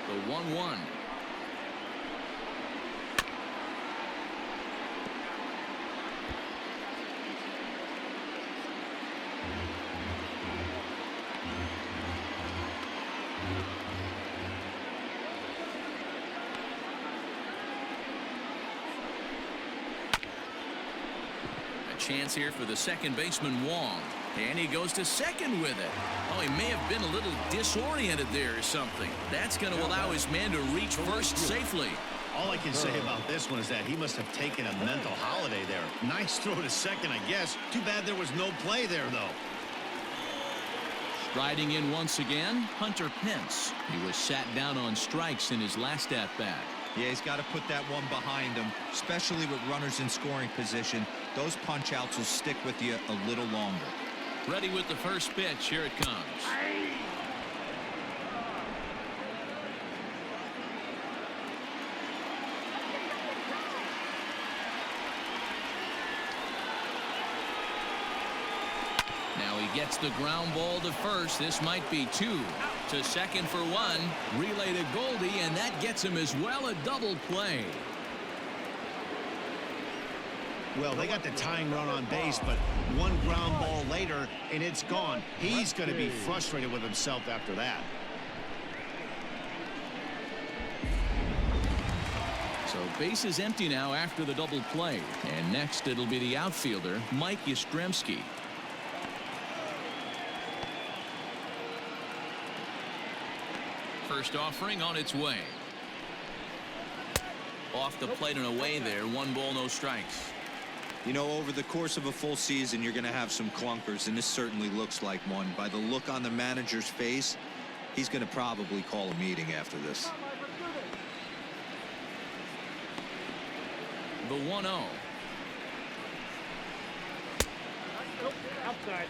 The 1-1. A chance here for the second baseman Wong. And he goes to second with it. Oh, he may have been a little disoriented there or something. That's going to allow his man to reach first safely. All I can say about this one is that he must have taken a mental holiday there. Nice throw to second, I guess. Too bad there was no play there, though. Riding in once again, Hunter Pence. He was sat down on strikes in his last at-bat. Yeah, he's got to put that one behind him, especially with runners in scoring position. Those punch-outs will stick with you a little longer. Ready with the first pitch. Here it comes. Now he gets the ground ball to first. This might be 2. To second for 1. Relay to Goldie, and that gets him as well. A double play. Well, they got the tying run on base, but one ground ball later, and it's gone. He's going to be frustrated with himself after that. So base is empty now after the double play. And next it'll be the outfielder, Mike Yastrzemski. First offering on its way. Off the plate and away there. 1 ball, no strikes. You know, over the course of a full season, you're going to have some clunkers, and this certainly looks like one. By the look on the manager's face, he's going to probably call a meeting after this. The 1-0. Outside.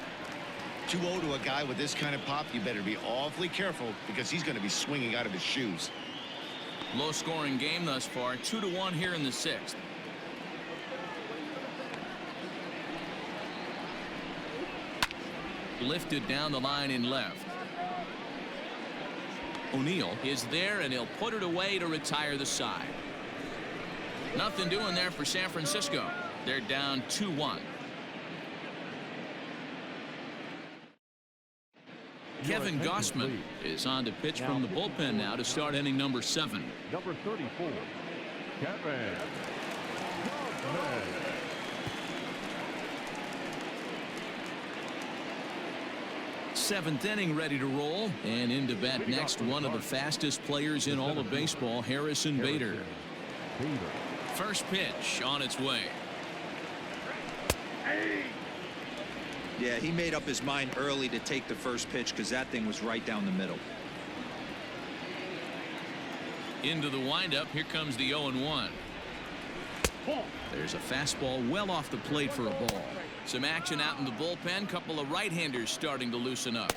2-0 to a guy with this kind of pop, you better be awfully careful because he's going to be swinging out of his shoes. Low scoring game thus far. 2-1 here in the 6th. Lifted down the line in left. O'Neill is there, and he'll put it away to retire the side. Nothing doing there for San Francisco. They're down 2-1. Kevin Gossman is on to pitch from the bullpen now to start inning number 7. Number 34, Kevin Gossman. Seventh inning ready to roll, and into bat next one of the fastest players in all of baseball, Harrison Bader. First pitch on its way. Yeah, he made up his mind early to take the first pitch because that thing was right down the middle. Into the windup. Here comes the 0-1. There's a fastball well off the plate for a ball. Some action out in the bullpen. Couple of right-handers starting to loosen up.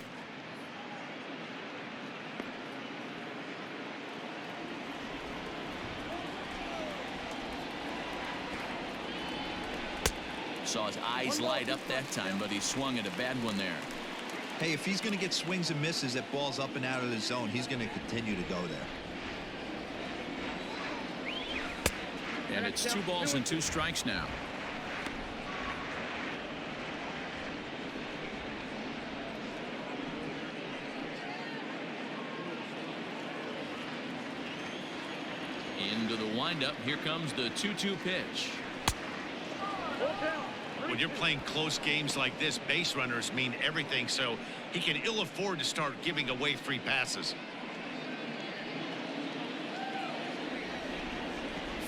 Saw his eyes light up that time, but he swung at a bad one there. Hey, if he's going to get swings and misses at balls up and out of the zone, he's going to continue to go there. And it's 2 balls and 2 strikes now. Into the windup. Here comes the 2-2 pitch. When you're playing close games like this, base runners mean everything, so he can ill afford to start giving away free passes.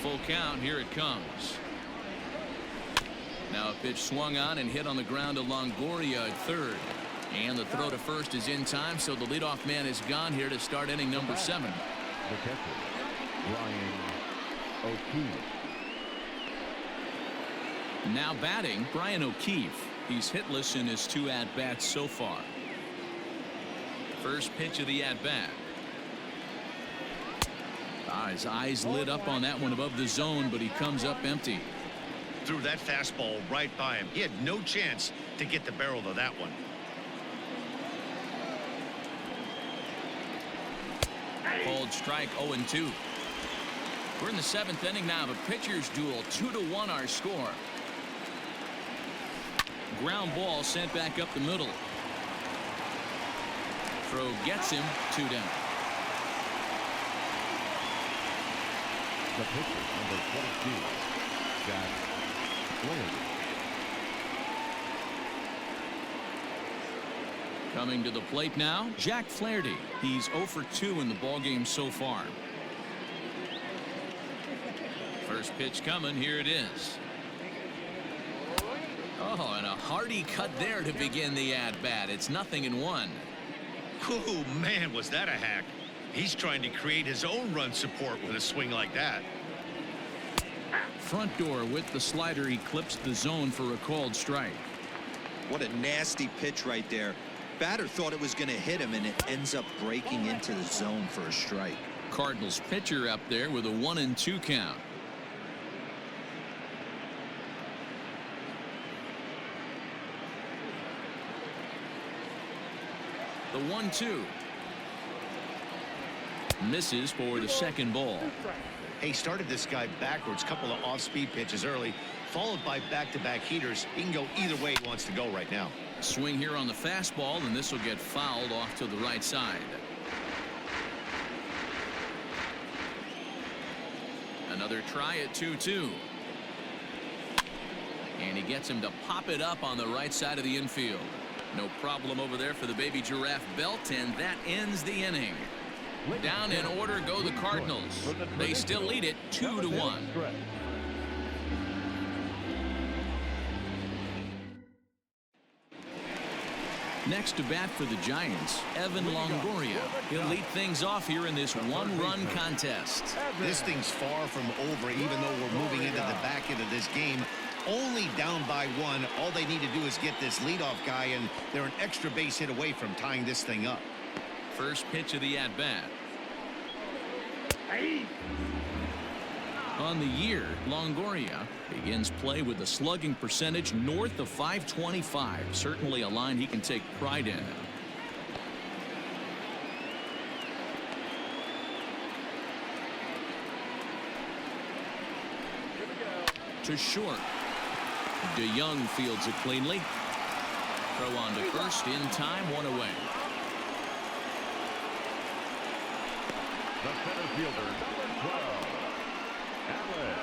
Full count. Here it comes. Now a pitch swung on and hit on the ground to Longoria at third. And the throw to first is in time, so the leadoff man is gone here to start inning number 7. The catcher, Brian O'Keefe. Now batting, Brian O'Keefe. He's hitless in his 2 at-bats so far. First pitch of the at-bat. His eyes lit up on that one above the zone, but he comes up empty. Threw that fastball right by him. He had no chance to get the barrel of that one. Called strike. 0-2. We're in the 7th inning now of a pitcher's duel. 2-1 our score. Ground ball sent back up the middle. Throw gets him. 2 down. The pitcher, number 22, Jack Flaherty. Coming to the plate now, Jack Flaherty. He's 0 for 2 in the ballgame so far. First pitch coming. Here it is. Oh, and a hearty cut there to begin the at-bat. It's 0-1. Ooh, man, was that a hack. He's trying to create his own run support with a swing like that. Front door with the slider. He clips the zone for a called strike. What a nasty pitch right there. Batter thought it was going to hit him, and it ends up breaking into the zone for a strike. Cardinals pitcher up there with a 1-2 count. The 1-2 misses for the second ball. He started this guy backwards, couple of off-speed pitches early, followed by back-to-back heaters. He can go either way he wants to go right now. Swing here on the fastball, and this will get fouled off to the right side. Another try at 2-2. And he gets him to pop it up on the right side of the infield. No problem over there for the baby giraffe belt, and that ends the inning. Down in order go the Cardinals. They still lead it 2-1. Next to bat for the Giants, Evan Longoria. He'll lead things off here in this one-run contest. This thing's far from over, even though we're moving into the back end of this game. Only down by one. All they need to do is get this leadoff guy, and they're an extra base hit away from tying this thing up. First pitch of the at-bat. On the year, Longoria begins play with a slugging percentage north of .525. Certainly a line he can take pride in. To short. DeYoung fields it cleanly. Throw on to first in time, one away. The center fielder, number 12,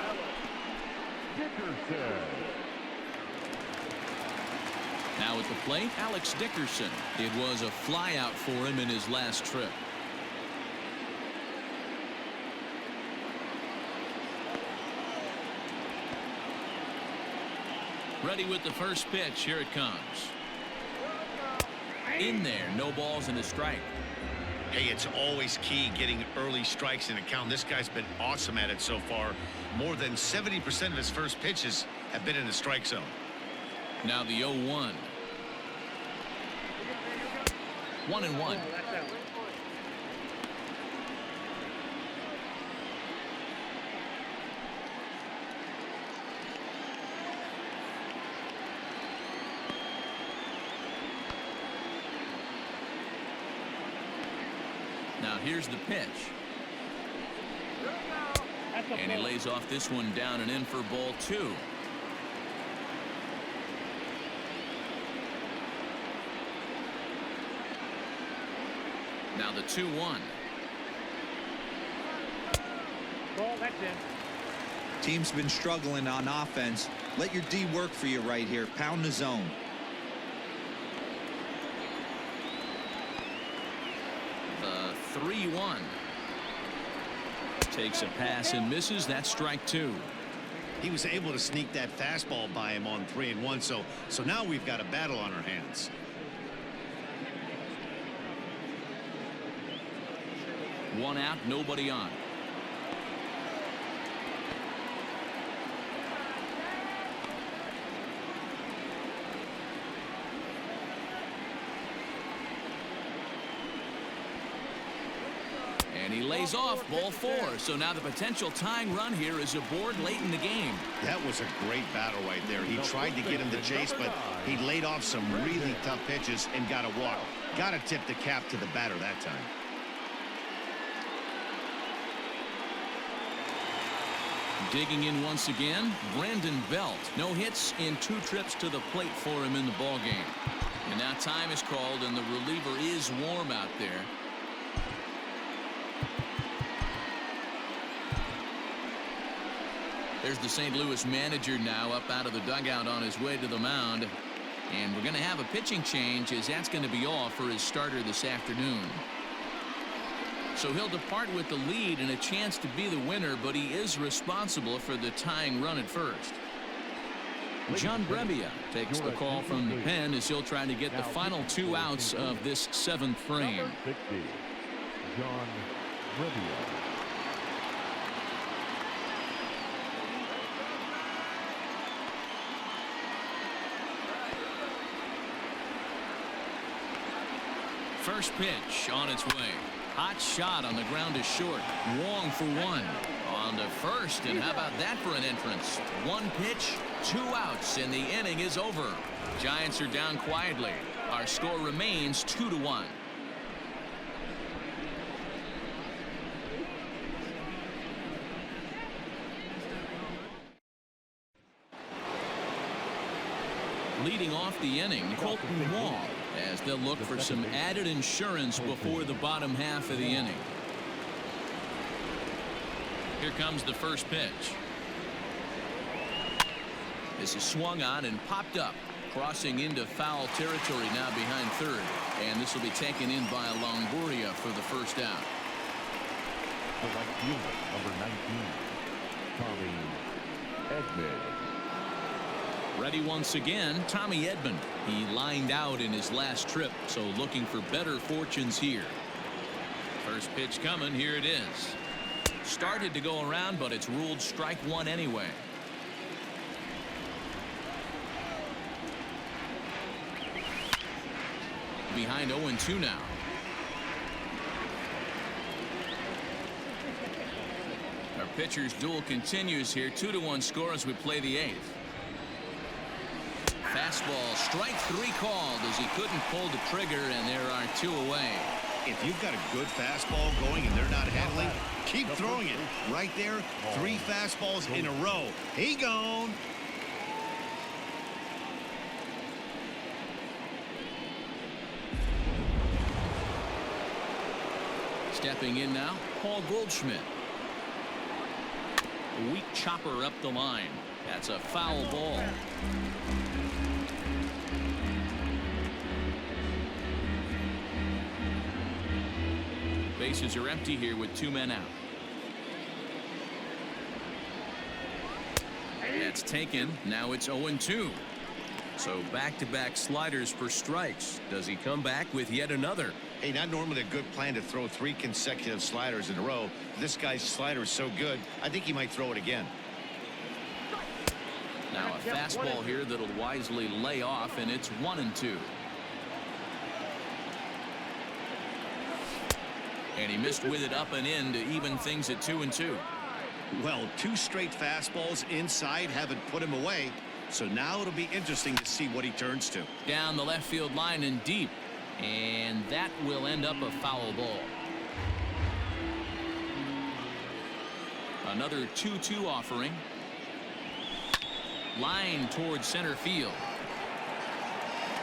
Alex Dickerson. Now at the plate, Alex Dickerson. It was a flyout for him in his last trip. Ready with the first pitch. Here it comes. In there, no balls and a strike. Hey, it's always key getting early strikes in a count. This guy's been awesome at it so far. More than 70% of his first pitches have been in the strike zone. Now the 0-1. 1-1. Now here's the pitch. And he lays off this one down and in for ball 2. Now the 2-1. Ball, that's in. Team's been struggling on offense. Let your D work for you right here. Pound the zone. The 3-1. Takes a pass and misses. That's strike 2. He was able to sneak that fastball by him on 3-1. So now we've got a battle on our hands. One out, nobody on. And he lays off ball 4. So now the potential tying run here is aboard late in the game. That was a great battle right there. He tried to get him to chase, but he laid off some really tough pitches and got a walk. Got to tip the cap to the batter that time. Digging in once again, Brandon Belt. No hits in 2 trips to the plate for him in the ball game. And now time is called, and the reliever is warm out there. There's the St. Louis manager now up out of the dugout on his way to the mound. And we're going to have a pitching change, as that's going to be all for his starter this afternoon. So he'll depart with the lead and a chance to be the winner, but he is responsible for the tying run at first. John Brebbia takes the call from the pen as he'll try to get the final 2 outs of this 7th frame. Number 60, John Brebbia. First pitch on its way. Hot shot on the ground is short. Wong for 1. On to first, and how about that for an entrance? 1 pitch, 2 outs, and the inning is over. Giants are down quietly. Our score remains 2-1. Leading off the inning, Colton Wong, as they'll look for some added insurance before the bottom half of the inning. Here comes the first pitch. This is swung on and popped up, crossing into foul territory now behind third, and this will be taken in by Longoria for the first out. The right fielder, number 19, Tommy Edman. Ready once again, Tommy Edman. He lined out in his last trip, so looking for better fortunes here. First pitch coming, here it is. Started to go around, but it's ruled strike 1 anyway. Behind 0-2 now. Our pitcher's duel continues here. 2-1 score as we play the 8th. Fastball, strike 3 called as he couldn't pull the trigger, and there are 2 away. If you've got a good fastball going and they're not handling, keep throwing it. Right there, 3 fastballs in a row. He gone. Stepping in now, Paul Goldschmidt. A weak chopper up the line. That's a foul ball. Bases are empty here with 2 men out. That's taken. Now it's 0-2. So back-to-back sliders for strikes. Does he come back with yet another? Hey, not normally a good plan to throw 3 consecutive sliders in a row. This guy's slider is so good, I think he might throw it again. Now a fastball here that'll wisely lay off, and it's 1-2. And he missed with it up and in to even things at 2-2. Well, 2 straight fastballs inside haven't put him away. So now it'll be interesting to see what he turns to. Down the left field line and deep. And that will end up a foul ball. Another 2-2 offering. Line towards center field.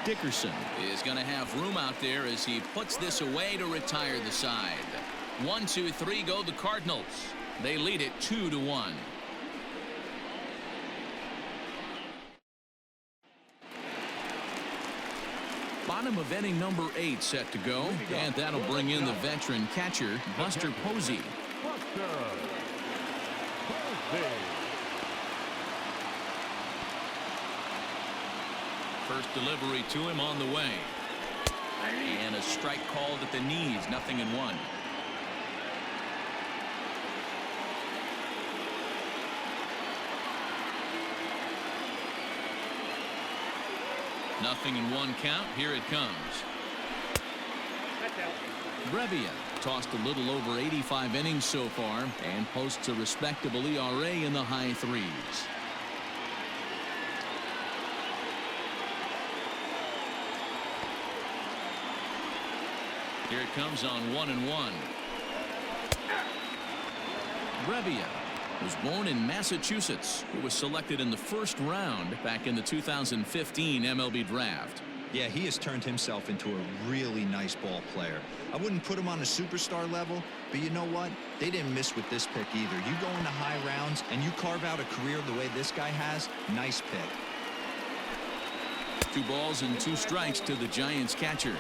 Dickerson is going to have room out there as he puts this away to retire the side. 1, 2, 3 go the Cardinals. They lead it 2-1. Bottom of inning number 8 set to go, and that'll bring in the veteran catcher Buster Posey. First delivery to him on the way, and a strike called at the knees. 0-1. Nothing in 1 count. Here it comes. Brebbia tossed a little over 85 innings so far and posts a respectable ERA in the high 3s. Here it comes on 1-1. Brebbia was born in Massachusetts. He was selected in the 1st round back in the 2015 MLB draft. Yeah, he has turned himself into a really nice ball player. I wouldn't put him on a superstar level, but you know what? They didn't miss with this pick either. You go into high rounds and you carve out a career the way this guy has. Nice pick. 2 balls and 2 strikes to the Giants catcher.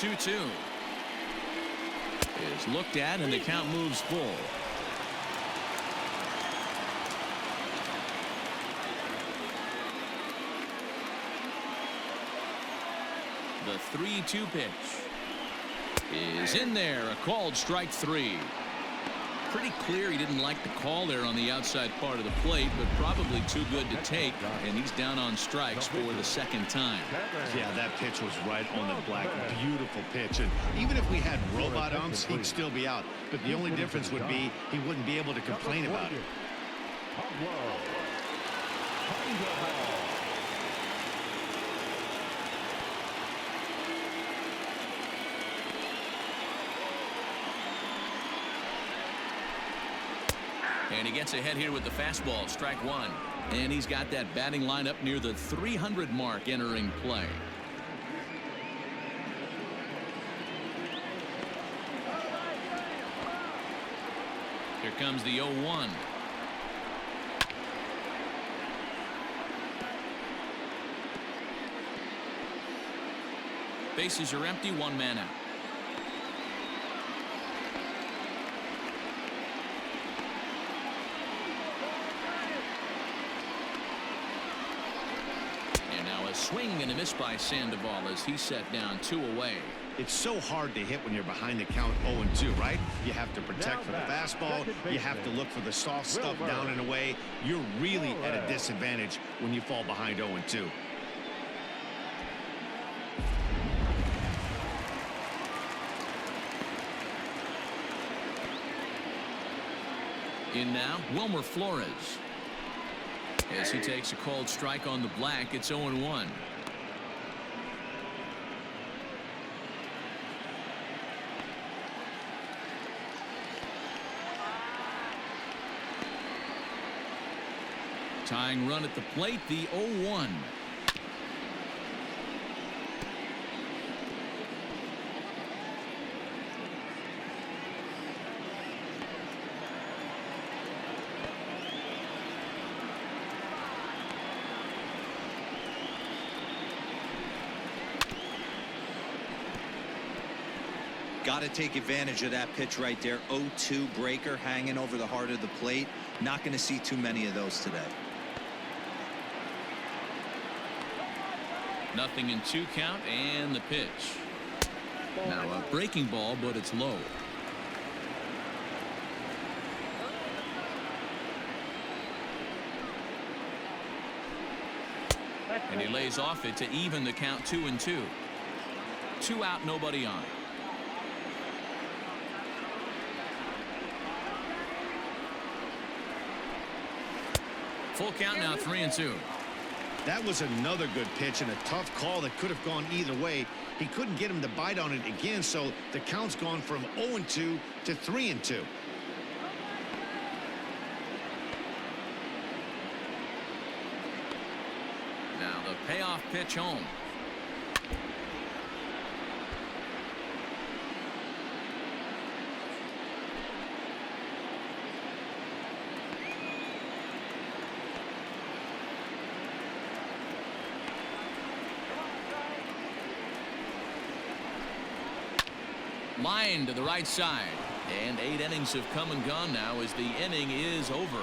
2-2 is looked at, and the count moves full. The 3-2 pitch is in there. A called strike 3. Pretty clear he didn't like the call there on the outside part of the plate, but probably too good to take, and he's down on strikes for the second time. Yeah, that pitch was right on the black. Beautiful pitch. And even if we had robot umps, he'd still be out. But the only difference would be he wouldn't be able to complain about it. And he gets ahead here with the fastball, strike 1. And he's got that batting lineup near the 300 mark entering play. Here comes the 0-1. Bases are empty, 1 man out. Swing and a miss by Sandoval as he set down 2 away. It's so hard to hit when you're behind the count 0-2, right? You have to protect for the fastball. You have to look for the soft stuff down and away. You're really at a disadvantage when you fall behind 0-2. In now, Wilmer Flores. As he takes a called strike on the black, it's 0-1. Tying run at the plate, the 0-1. Got to take advantage of that pitch right there. 0-2 breaker hanging over the heart of the plate. Not going to see too many of those today. Nothing in 2 count, and the pitch. Now a breaking ball, but it's low. And he lays off it to even the count 2-2. 2 out, nobody on. Full count now, 3-2. That was another good pitch and a tough call that could have gone either way. He couldn't get him to bite on it again, so the count's gone from 0-2 to 3-2. Now the payoff pitch home. Line to the right side, and 8 innings have come and gone now as the inning is over.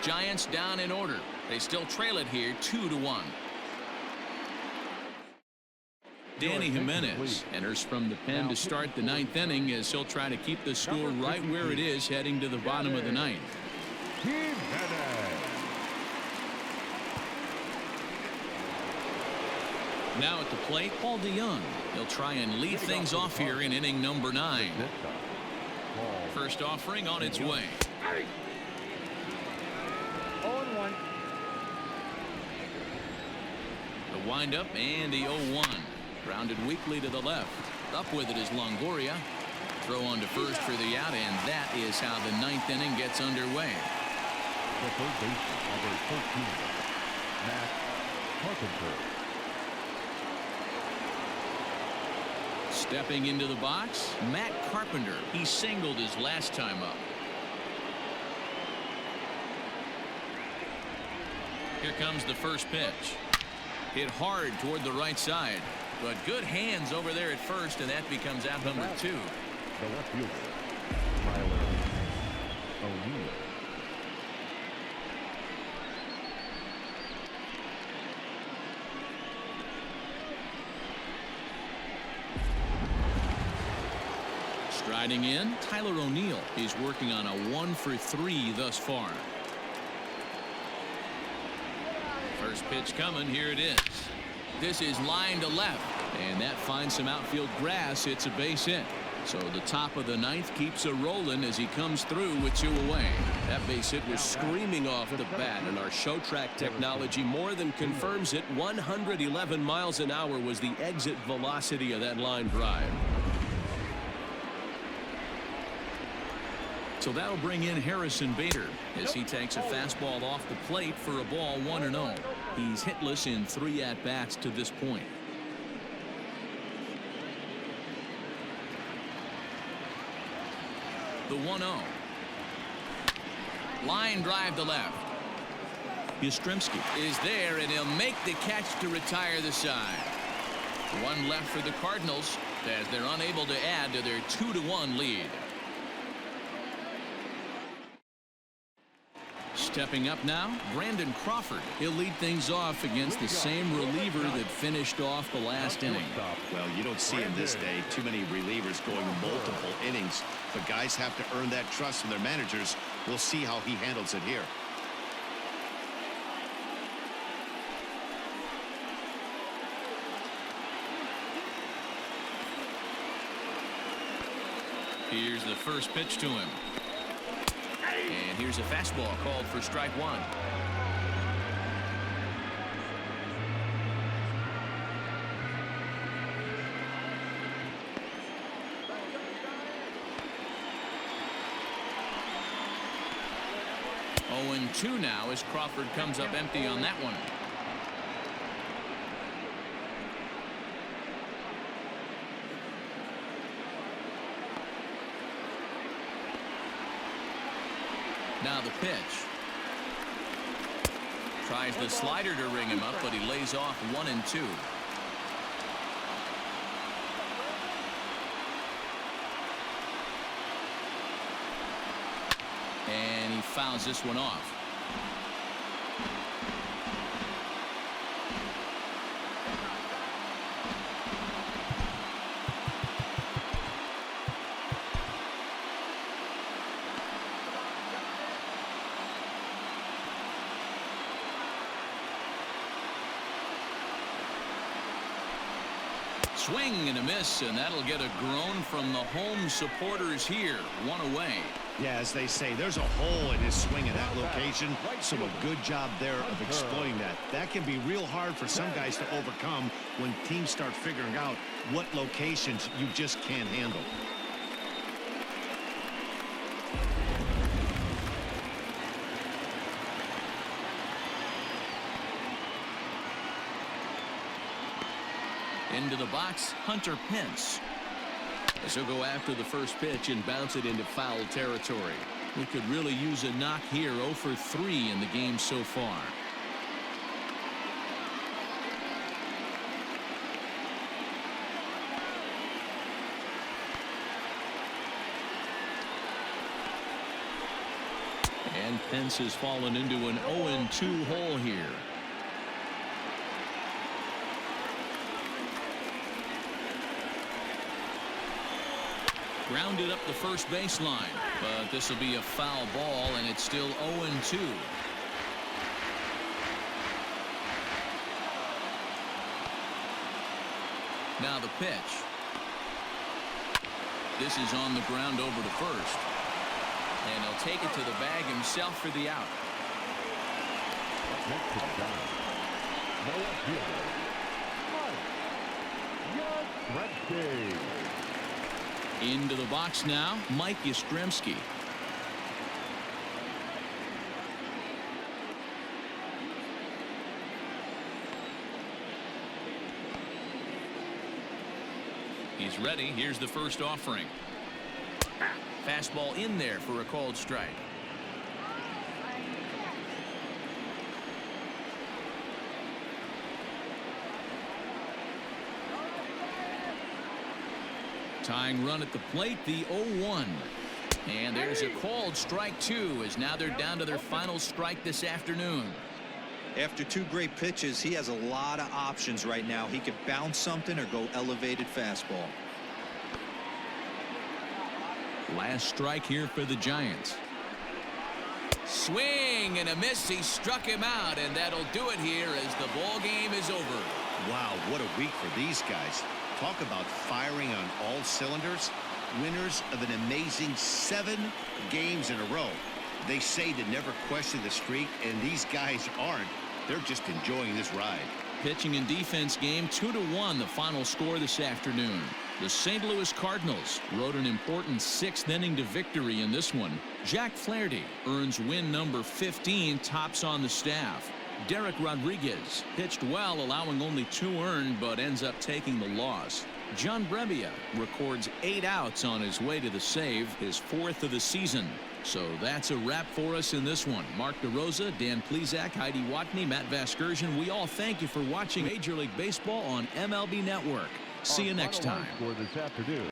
Giants down in order. They still trail it here 2-1. Danny Jimenez enters from the pen to start the 9th inning as he'll try to keep the score right where it is heading to the bottom of the 9th. Now at the plate, Paul DeYoung. He'll try and lead things off here in inning number 9. First offering on its way. 0-1. The windup and the 0-1. Grounded weakly to the left. Up with it is Longoria. Throw on to first for the out, and that is how the 9th inning gets underway. The third baseman, number 13, Matt Carpenter. Stepping into the box, Matt Carpenter. He singled his last time up. Here comes the first pitch. Hit hard toward the right side. But good hands over there at first, and that becomes out number 2. The left fielder, Tyler O'Neill. Striding in, Tyler O'Neill. He's working on a 1-for-3 thus far. First pitch coming. Here it is. This is line to left, and that finds some outfield grass. It's a base hit. So the top of the 9th keeps a rolling as he comes through with 2 away. That base hit was screaming off the bat, and our show track technology more than confirms it. 111 miles an hour was the exit velocity of that line drive. So that'll bring in Harrison Bader as he takes a fastball off the plate for a ball 1-0. He's hitless in 3 at-bats to this point. The 1-0. Line drive to left. Yastrzemski is there, and he'll make the catch to retire the side. 1 left for the Cardinals as they're unable to add to their 2-1 lead. Stepping up now, Brandon Crawford. He'll lead things off against the same reliever that finished off the last inning. Well, you don't see in this day too many relievers going multiple innings, but guys have to earn that trust from their managers. We'll see how he handles it here. Here's the first pitch to him. And here's a fastball called for strike 1. Oh, and 2 now as Crawford comes up empty on that one. Now the pitch. Tries the slider to ring him up, but he lays off 1 and 2. And he fouls this one off. Swing and a miss, and that'll get a groan from the home supporters here. 1 away. Yeah, as they say, there's a hole in his swing in that location, so a good job there of exploiting that. That can be real hard for some guys to overcome when teams start figuring out what locations you just can't handle. Into the box, Hunter Pence. As he'll go after the first pitch and bounce it into foul territory. We could really use a knock here. 0 for 3 in the game so far. And Pence has fallen into an 0-2 hole here. Grounded up the first baseline, but this will be a foul ball, and it's still 0-2. Now the pitch. This is on the ground over to first, and he'll take it to the bag himself for the out. Into the box now, Mike Yastrzemski. He's ready. Here's the first offering. Fastball in there for a called strike. Tying run at the plate, the 0-1. And there's a called strike 2, as now they're down to their final strike this afternoon. After 2 great pitches, he has a lot of options right now. He could bounce something or go elevated fastball. Last strike here for the Giants. Swing and a miss. He struck him out, and that'll do it here as the ball game is over. Wow, what a week for these guys. Talk about firing on all cylinders. Winners of an amazing 7 games in a row. They say to never question the streak, and these guys aren't. They're just enjoying this ride. Pitching and defense game, 2-1 the final score this afternoon. The St. Louis Cardinals rode an important 6th inning to victory in this one. Jack Flaherty earns win number 15, tops on the staff. Derek Rodriguez pitched well, allowing only 2 earned, but ends up taking the loss. John Brebbia records 8 outs on his way to the save, his 4th of the season. So that's a wrap for us in this one. Mark DeRosa, Dan Plesac, Heidi Watney, Matt Vasgersian, we all thank you for watching Major League Baseball on MLB Network. See you next time. For this afternoon,